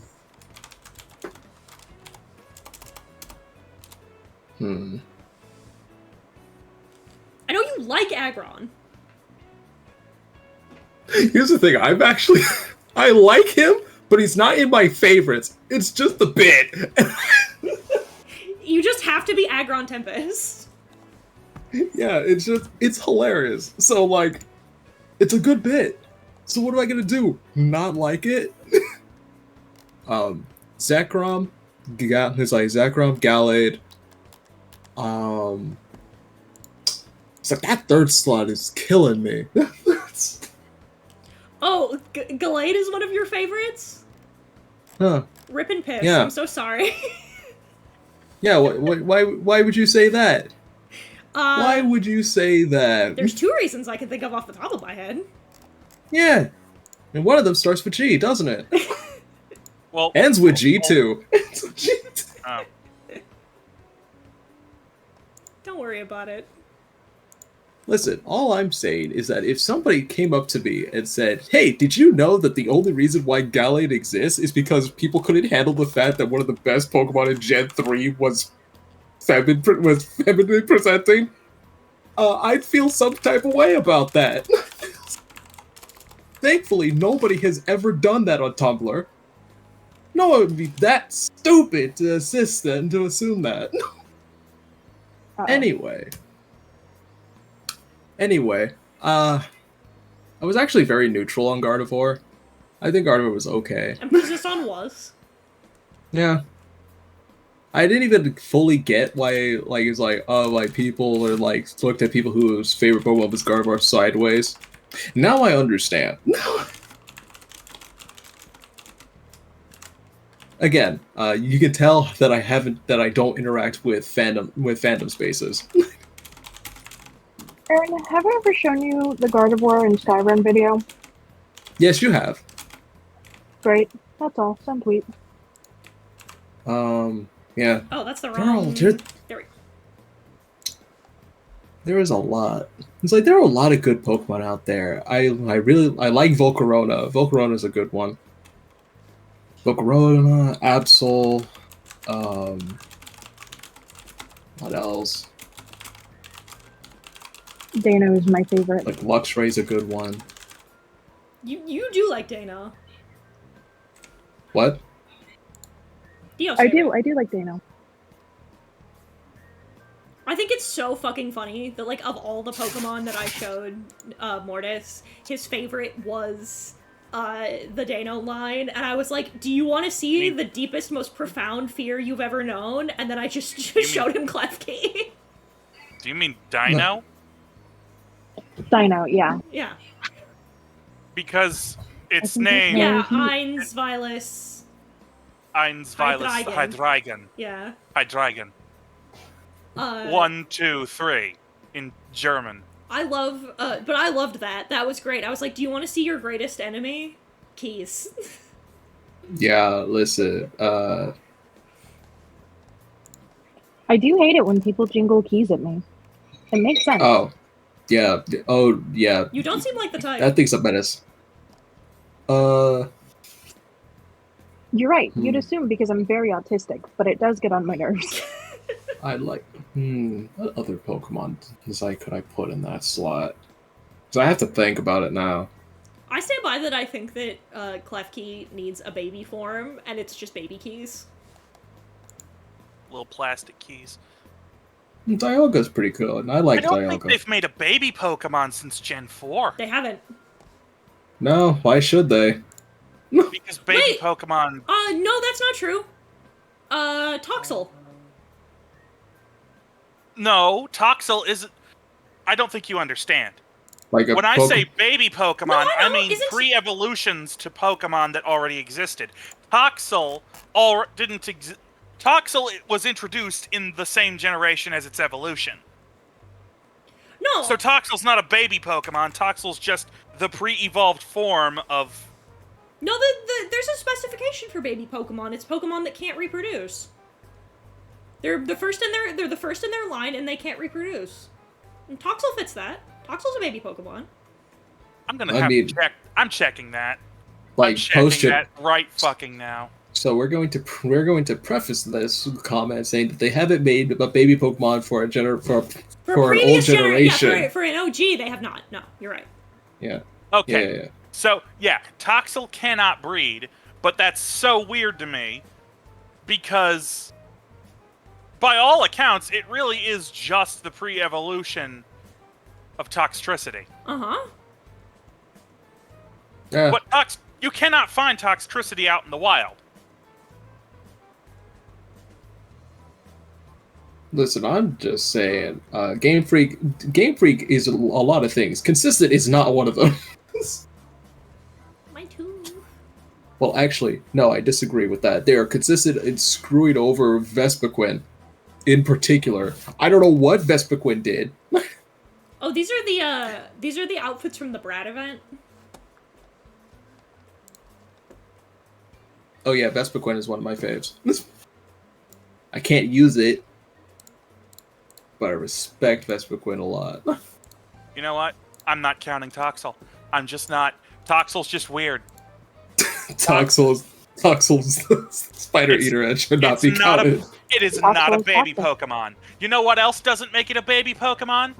know you like Aggron. Here's the thing. I like him, but he's not in my favorites. It's just a bit. You just have to be Aggron Tempest. Yeah, it's hilarious. So like, it's a good bit. So what am I gonna do? Not like it? Zekrom, it's like Zekrom, Gallade. It's like that third slot is killing me. Oh, Gallade is one of your favorites? Huh? Rip and piss. Yeah. I'm so sorry. Yeah. Why would you say that? Why would you say that? There's 2 reasons I can think of off the top of my head. Yeah, and one of them starts with G, doesn't it? Well, Ends with G too. oh. Don't worry about it. Listen, all I'm saying is that if somebody came up to me and said, "Hey, did you know that the only reason why Gallade exists is because people couldn't handle the fact that one of the best Pokemon in Gen 3 was feminine presenting?" I'd feel some type of way about that. Thankfully, nobody has ever done that on Tumblr. No one would be that stupid to assist and to assume that. Anyway, I was actually very neutral on Gardevoir. I think Gardevoir was okay. And Persiston was. Yeah. I didn't even fully get why, like, it's like, oh, like, people are, like, looked at people whose favorite Pokemon was Gardevoir sideways. Now I understand. Again, you can tell that I don't interact with fandom spaces. Aaron, have I ever shown you the Gardevoir and Skyrim video? Yes, you have. Great. That's all. Send tweet. Yeah. Oh, that's the There are- wrong... there- There we go. There is a lot. It's like there are a lot of good Pokemon out there. I like Volcarona. Volcarona's a good one. Volcarona, Absol, what else? Dano is my favorite. Like Luxray's a good one. You do like Dana. What? Dio's I favorite. do like Dano. I think it's so fucking funny that, like, of all the Pokemon that I showed Mortis, his favorite was the Dano line, and I was like, do you want to see the deepest, most profound fear you've ever known? And then I just showed him Klefki. Do you mean Dino? Dino, yeah. Yeah. Because its I think name Yeah, Eins, Vilas. Eins Vilas Hydreigon. Yeah. Hydreigon. 1, 2, 3 in German. I love, but I loved that. That was great. I was like, do you want to see your greatest enemy? Keys. Yeah, listen. I do hate it when people jingle keys at me. It makes sense. Oh, yeah. Oh, yeah. You don't seem like the type. That thing's a menace. You're right. You'd assume because I'm very autistic, but it does get on my nerves. I like. What other Pokemon could I put in that slot? Because I have to think about it now. I stand by that. I think that Klefki needs a baby form, and it's just baby keys. Little plastic keys. Dialga's pretty good, and I like I don't think Dialga. they've made a baby Pokemon since Gen 4. They haven't. No, why should they? Because baby Wait. Pokemon... No, that's not true. Toxel. No, Toxel isn't... I don't think you understand. Like a When I say baby Pokemon, No, I I know, mean isn't- pre-evolutions to Pokemon that already existed. Toxel didn't exist. Toxel was introduced in the same generation as its evolution. No. So Toxel's not a baby Pokemon. Toxel's just the pre-evolved form of... No, there's a specification for baby Pokemon. It's Pokemon that can't reproduce. They're the first in their line, and they can't reproduce. And Toxel fits that. Toxel's a baby Pokemon. I'm gonna have to check. I'm checking that. Like I'm checking post that right fucking now. So we're going to preface this comment saying that they haven't made a baby Pokemon for an old generation. Yeah, for an OG, they have not. No, you're right. Yeah. Okay. Yeah. So yeah, Toxel cannot breed, but that's so weird to me because, by all accounts, it really is just the pre-evolution of Toxtricity. Yeah. But you cannot find Toxtricity out in the wild. Listen, I'm just saying, Game Freak is a lot of things. Consistent is not one of them. Mine too. Well, actually, no, I disagree with that. They are consistent in screwing over Vespiquen, in particular. I don't know what Vespiquen did. Oh, these are the outfits from the Brad event. Oh yeah, Vespiquen is one of my faves. I can't use it, but I respect Vespiquen a lot. You know what? I'm not counting Toxel. I'm just not. Toxel's just weird. Toxel's Spider Eater Edge should not be counted. It is not a baby Pokemon. You know what else doesn't make it a baby Pokemon?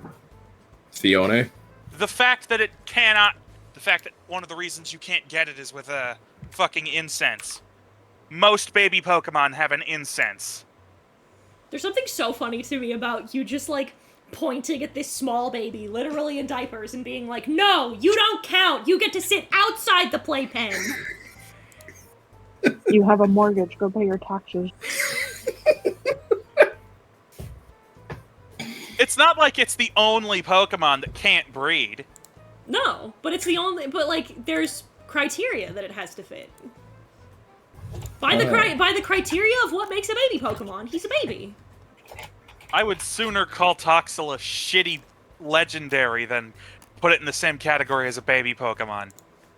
Fione. The fact that it cannot... The fact that one of the reasons you can't get it is with a fucking incense. Most baby Pokemon have an incense. There's something so funny to me about you just, like, pointing at this small baby, literally in diapers, and being like, no, you don't count! You get to sit outside the playpen! You have a mortgage, go pay your taxes. It's not like it's the only Pokemon that can't breed. No, but it's the only... But, like, there's criteria that it has to fit. By the criteria of what makes a baby Pokemon, he's a baby. I would sooner call Toxel a shitty legendary than put it in the same category as a baby Pokemon.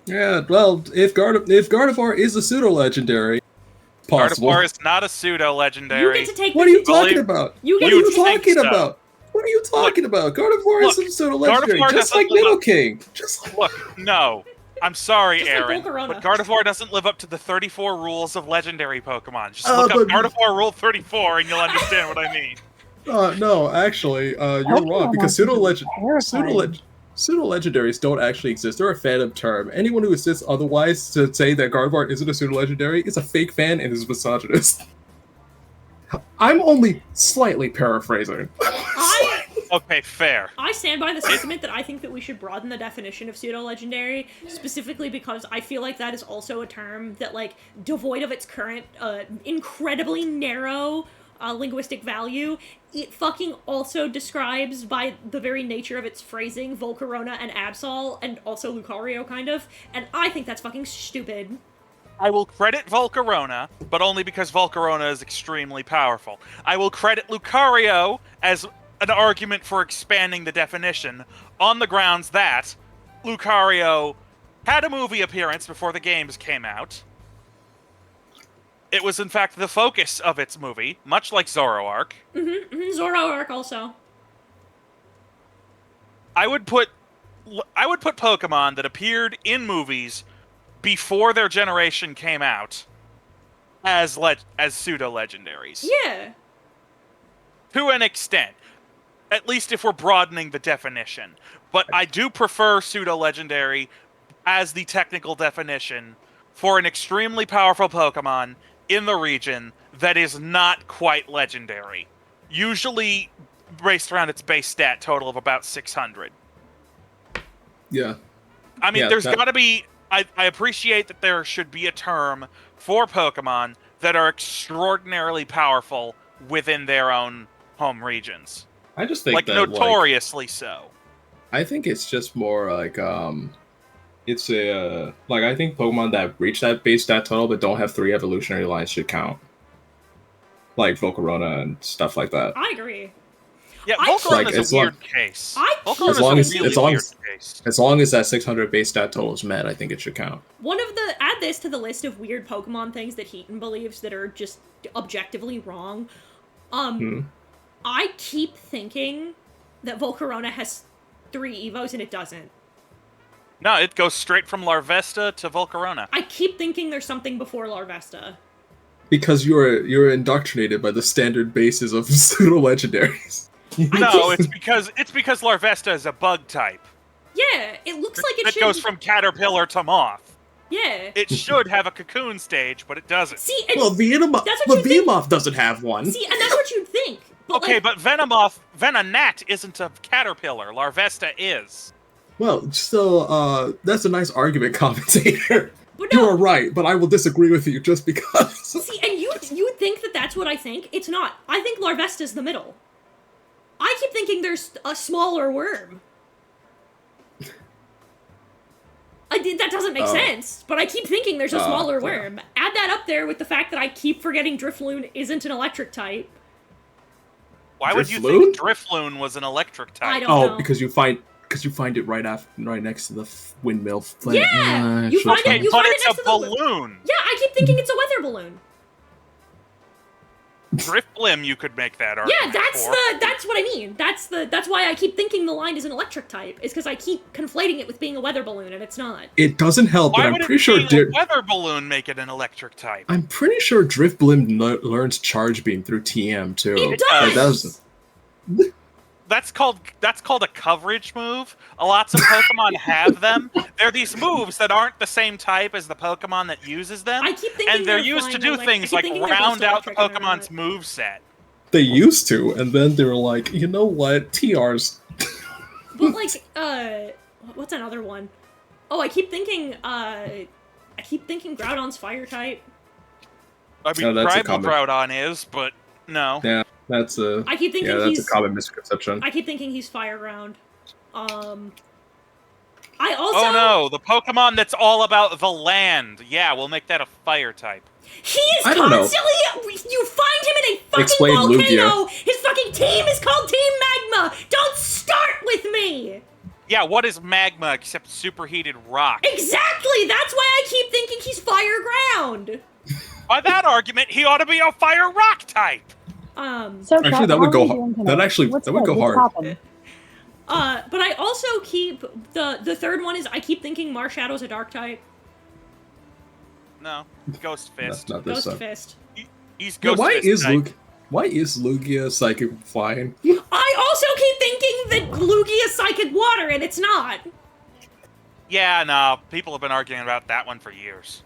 Yeah, well, if Gardevoir is a pseudo-legendary, possible. Gardevoir is not a pseudo-legendary. You get to take What are you talking about? What are you talking about? What are you talking about? Gardevoir is a pseudo-legendary, just like Nidoking. Look, no. I'm sorry, Just like Aaron, Volcarona. but Gardevoir doesn't live up to the 34 rules of legendary Pokemon. Just look up Gardevoir Rule 34 and you'll understand what I mean. No, actually, you're wrong, because pseudo-legendaries don't actually exist. They're a phantom term. Anyone who insists otherwise to say that Gardevoir isn't a pseudo-legendary is a fake fan and is misogynist. I'm only slightly paraphrasing. Okay, fair. I stand by the sentiment that I think that we should broaden the definition of pseudo-legendary, specifically because I feel like that is also a term that, like, devoid of its current, incredibly narrow linguistic value, it fucking also describes, by the very nature of its phrasing, Volcarona and Absol, and also Lucario, kind of, and I think that's fucking stupid. I will credit Volcarona, but only because Volcarona is extremely powerful. I will credit Lucario as an argument for expanding the definition on the grounds that Lucario had a movie appearance before the games came out. It was, in fact, the focus of its movie, much like Zoroark. Zoroark also. I would put Pokemon that appeared in movies before their generation came out as pseudo-legendaries. Yeah. To an extent. At least if we're broadening the definition. But I do prefer pseudo-legendary as the technical definition for an extremely powerful Pokemon in the region that is not quite legendary. Usually based around its base stat total of about 600. Yeah. I mean, there's gotta be... I appreciate that there should be a term for Pokemon that are extraordinarily powerful within their own home regions. I just think like, that, notoriously so. I think it's just more like, it's a, I think Pokemon that reach that base stat total but don't have 3 evolutionary lines should count. Like Volcarona and stuff like that. I agree. Yeah, Volcarona's a weird case. As long as Christ. As long as that 600 base stat total is met, I think it should count. Add this to the list of weird Pokemon things that Heaton believes that are just objectively wrong. I keep thinking that Volcarona has 3 Evos and it doesn't. No, it goes straight from Larvesta to Volcarona. I keep thinking there's something before Larvesta. Because you're indoctrinated by the standard bases of pseudo-legendaries. No, it's because Larvesta is a bug type. Yeah, it looks like it that should. goes from caterpillar to moth. Yeah. It should have a cocoon stage, but it doesn't. See, and Well, Venomoth doesn't have one. See, and that's what you'd think. But Okay, but Venonat isn't a caterpillar. Larvesta is. Well, still, that's a nice argument, commentator. But no. You are right, but I will disagree with you just because. See, and you think that that's what I think? It's not. I think Larvesta's the middle. I keep thinking there's a smaller worm. That doesn't make sense, but I keep thinking there's a smaller worm. Add that up there with the fact that I keep forgetting Drifloon isn't an electric type. Why would you think Drifloon was an electric type? I don't know. Because you find it right next to the windmill. Yeah, you find it. But It's a balloon. Yeah, I keep thinking it's a weather balloon. Drifblim, you could make that argument. Yeah, that's what I mean. That's why I keep thinking the line is an electric type. Is because I keep conflating it with being a weather balloon, and it's not. It doesn't help, Why but I'm would pretty sure a weather balloon make it an electric type? I'm pretty sure Drifblim learns Charge Beam through TM too. It does. That's called a coverage move. Lots of Pokemon have them. They're these moves that aren't the same type as the Pokemon that uses them. I keep thinking and they're used to do things like round out the Pokemon's moveset. They used to, and then they were like, you know what, TRs. But like, what's another one? Oh, I keep thinking Groudon's fire type. I mean, Primal Groudon is, but no. Yeah, that's a. I keep thinking that's a common misconception. I keep thinking he's Fire Ground. I also. Oh no, the Pokemon that's all about the land. Yeah, we'll make that a fire type. He is constantly. You find him in a fucking Explain volcano. Lugia. His fucking team is called Team Magma. Don't start with me. Yeah, what is magma except superheated rock? Exactly. That's why I keep thinking he's Fire Ground. By that argument, he ought to be a fire rock type. So actually, that would go hard. That would go hard. But I also keep the third one is I keep thinking Marshadow's a dark type. No, Ghost Fist. Not this Ghost Fist. He's Ghost Fist. Why is Lugia Psychic Flying? I also keep thinking that Lugia is Psychic Water, and it's not. Yeah, no, people have been arguing about that one for years.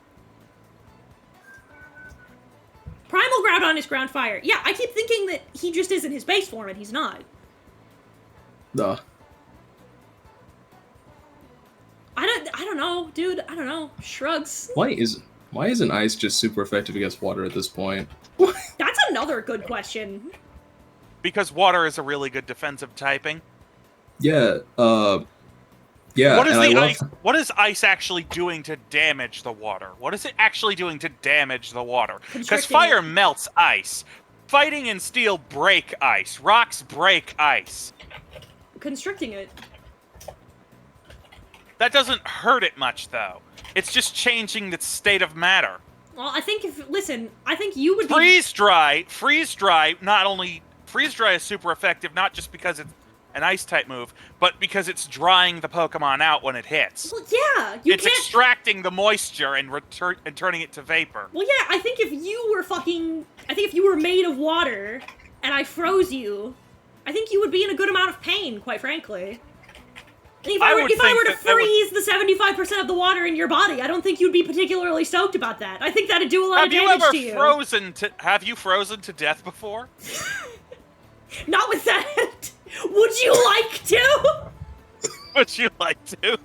Primal Groudon is Ground Fire. Yeah, I keep thinking that he just isn't his base form, and he's not. Duh. I don't know, dude. I don't know. Shrugs. Why isn't ice just super effective against water at this point? That's another good question. Because water is a really good defensive typing. Yeah, yeah. What is ice actually doing to damage the water? What is it actually doing to damage the water? Because fire melts ice. Fighting and steel break ice. Rocks break ice. Constricting it. That doesn't hurt it much, though. It's just changing the state of matter. Well, I think I think you would freeze dry. Not only freeze dry is super effective, not just because it's an ice type move, but because it's drying the Pokemon out when it hits. Well, yeah, it's extracting the moisture and turning it to vapor. Well, yeah, I think if you were made of water and I froze you, I think you would be in a good amount of pain, quite frankly. If I were to freeze the 75% of the water in your body, I don't think you'd be particularly stoked about that. I think that'd do a lot of damage to you. Have you frozen to death before? Not with that. Would you like to? Would you like to?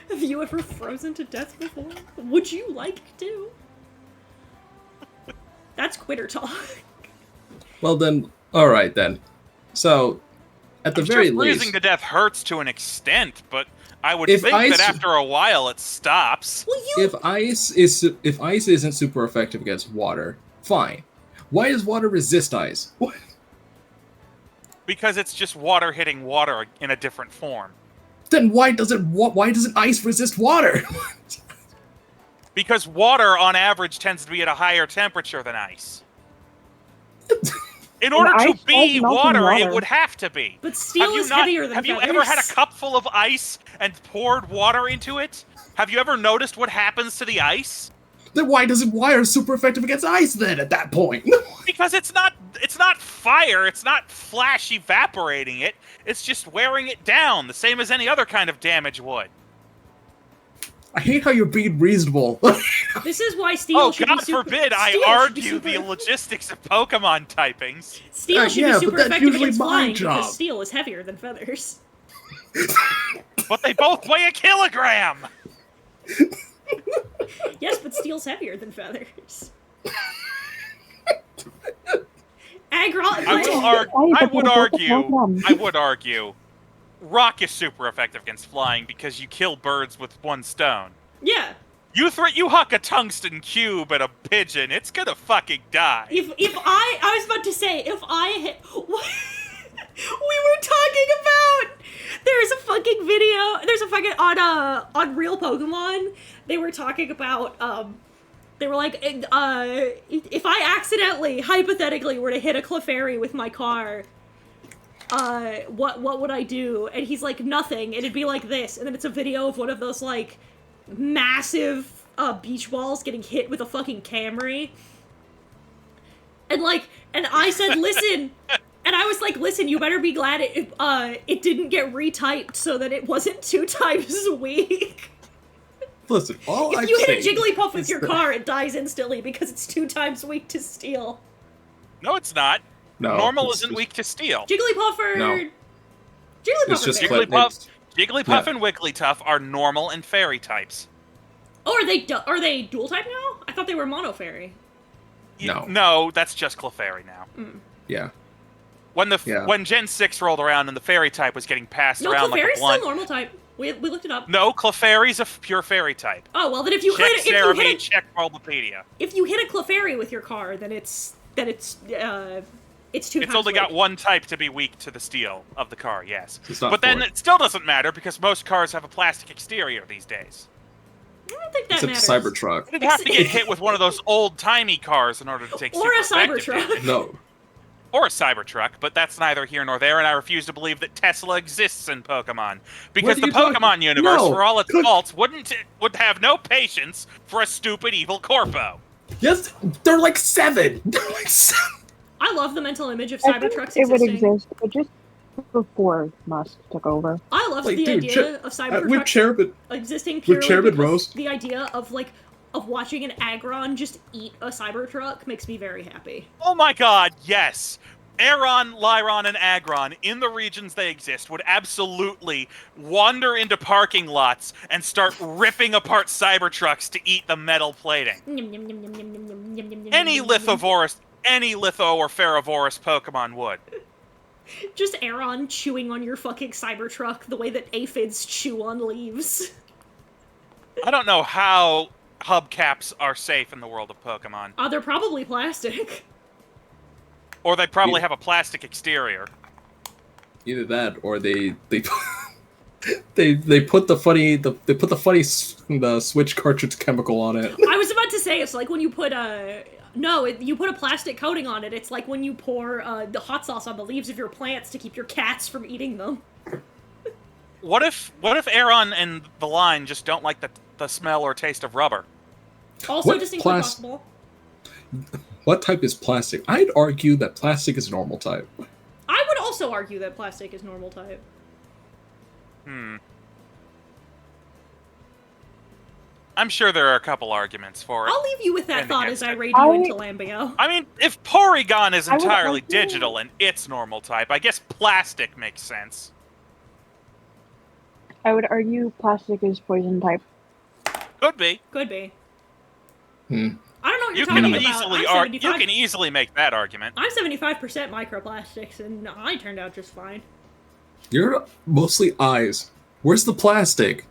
Have you ever frozen to death before? Would you like to? That's quitter talk. Well then, alright then. So, at the very least... freezing to death hurts to an extent, but I would think that after a while it stops. Well, if ice isn't super effective against water, fine. Why does water resist ice? What? Because it's just water hitting water in a different form. Then why doesn't ice resist water? Because water, on average, tends to be at a higher temperature than ice. In order to ice be is melting water, it water. would have to be. But steel is heavier than Have you feathers. ever had a cup full of ice and poured water into it? Have you ever noticed what happens to the ice? Then why doesn't wire super effective against ice then at that point? Because it's not fire, it's not flash evaporating it, it's just wearing it down, the same as any other kind of damage would. I hate how you're being reasonable. This is why steel Oh, should God be super... forbid I steel should be argue super- the logistics of Pokemon typings. Steel should yeah, be super but that's effective usually against my flying job. because steel is heavier than feathers. But they both weigh a kilogram! Yes, but steel's heavier than feathers. Aggron... I would argue, rock is super effective against flying because you kill birds with one stone. Yeah. You huck a tungsten cube at a pigeon, it's gonna fucking die. If I was about to say, if I hit... We were talking about... There's a fucking video... There's a fucking... On Real Pokemon, they were talking about, they were like, if I accidentally, hypothetically, were to hit a Clefairy with my car, what would I do? And he's like, nothing. It'd be like this. And then it's a video of one of those, like, massive, beach balls getting hit with a fucking Camry. And, like, and I said, listen... And I was like, listen, you better be glad it didn't get retyped so that it wasn't 2 times weak. Listen, all If I'm you hit a saying Jigglypuff with is your that- car, it dies instantly because it's 2 times weak to steel. No, it's not. No, Normal it's- isn't weak to steel. Jigglypuff are... No. Jigglypuff It's are just fairy. Jigglypuff Yeah. and Wigglytuff are normal and fairy types. Oh, are they dual type now? I thought they were mono fairy. No. No, that's just Clefairy now. Yeah. When Gen 6 rolled around and the fairy type was getting passed No, around like Clefairy's a blunt. still normal type. We looked it up. No, Clefairy's a pure fairy type. Oh, well then if you Check hit Cerebi, check Bulbapedia. if you hit a Clefairy with your car, then it's 2 It's times only got weak. one type to be weak to the steel of the car, yes. It's not But then 4. it still doesn't matter because most cars have a plastic exterior these days. I don't think that Except matters. Cybertruck. You'd have to get hit with one of those old-timey cars in order to take Or a super effective Cybertruck. damage. No. Or a Cybertruck, but that's neither here nor there, and I refuse to believe that Tesla exists in Pokemon. Because What the are you talking- Pokemon universe, No. for all its Good. faults, would have no patience for a stupid evil corpo. Yes, they're like 7. They're like 7. I love the mental image of I think Cybertrucks it would existing. exist, but just before Musk took over. I love Like, the dude, idea of Cybertrucks with Cherubin, existing purely Cherubin because Rose. the idea of watching an Aggron just eat a Cybertruck makes me very happy. Oh my god, yes! Aeron, Lyron, and Aggron, in the regions they exist, would absolutely wander into parking lots and start ripping apart Cybertrucks to eat the metal plating. Any Litho or Ferrovorous Pokemon would. Just Aeron chewing on your fucking Cybertruck the way that aphids chew on leaves. I don't know how hubcaps are safe in the world of Pokemon. They're probably plastic. Or they probably have a plastic exterior. Either that, or they put the Switch cartridge chemical on it. I was about to say, it's like when you put you put a plastic coating on it. It's like when you pour the hot sauce on the leaves of your plants to keep your cats from eating them. What if Aeron and the line just don't like the smell or taste of rubber? Also What distinctly possible. What type is plastic? I'd argue that plastic is normal type. I would also argue that plastic is normal type. I'm sure there are a couple arguments for it. I'll leave you with that And thought against as I it. raid you into Lambio. I mean, if Porygon is I would entirely argue- digital and it's normal type, I guess plastic makes sense. I would argue plastic is poison type. Could be. Could be. Hmm. I don't know what You you're can talking about. easily I'm you 75 can easily make that argument. I'm 75% microplastics, and I turned out just fine. You're mostly eyes. Where's the plastic?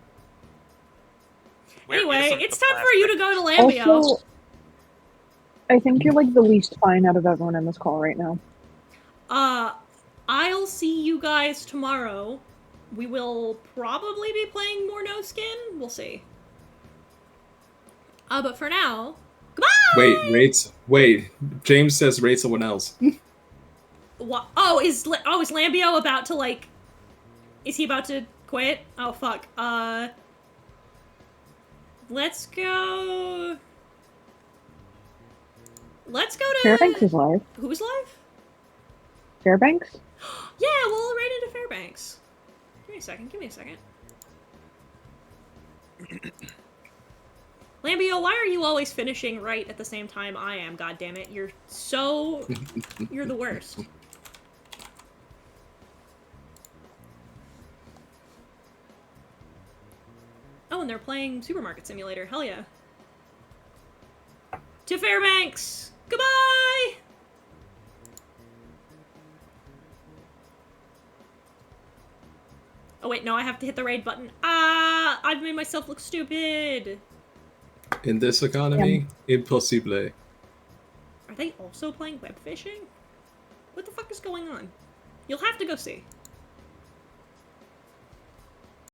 Where Anyway, isn't it's the time for you to plastic? go to Lambio. Also, I think you're like the least fine out of everyone in this call right now. I'll see you guys tomorrow. We will probably be playing more No Skin. We'll see. But for now, goodbye! Wait. James says rate someone else. What? Oh, is Lambio about to, like... Is he about to quit? Oh, fuck. Let's go... Let's go to... Fairbanks is live. Who's live? Fairbanks? Yeah, we'll right into Fairbanks. Give me a second. Lambio, why are you always finishing right at the same time I am? God damn it! You're the worst. Oh, and they're playing Supermarket Simulator. Hell yeah. To Fairbanks! Goodbye! Oh wait, no, I have to hit the raid button. Ah! I've made myself look stupid! In this economy, impossible. Are they also playing web fishing? What the fuck is going on? You'll have to go see.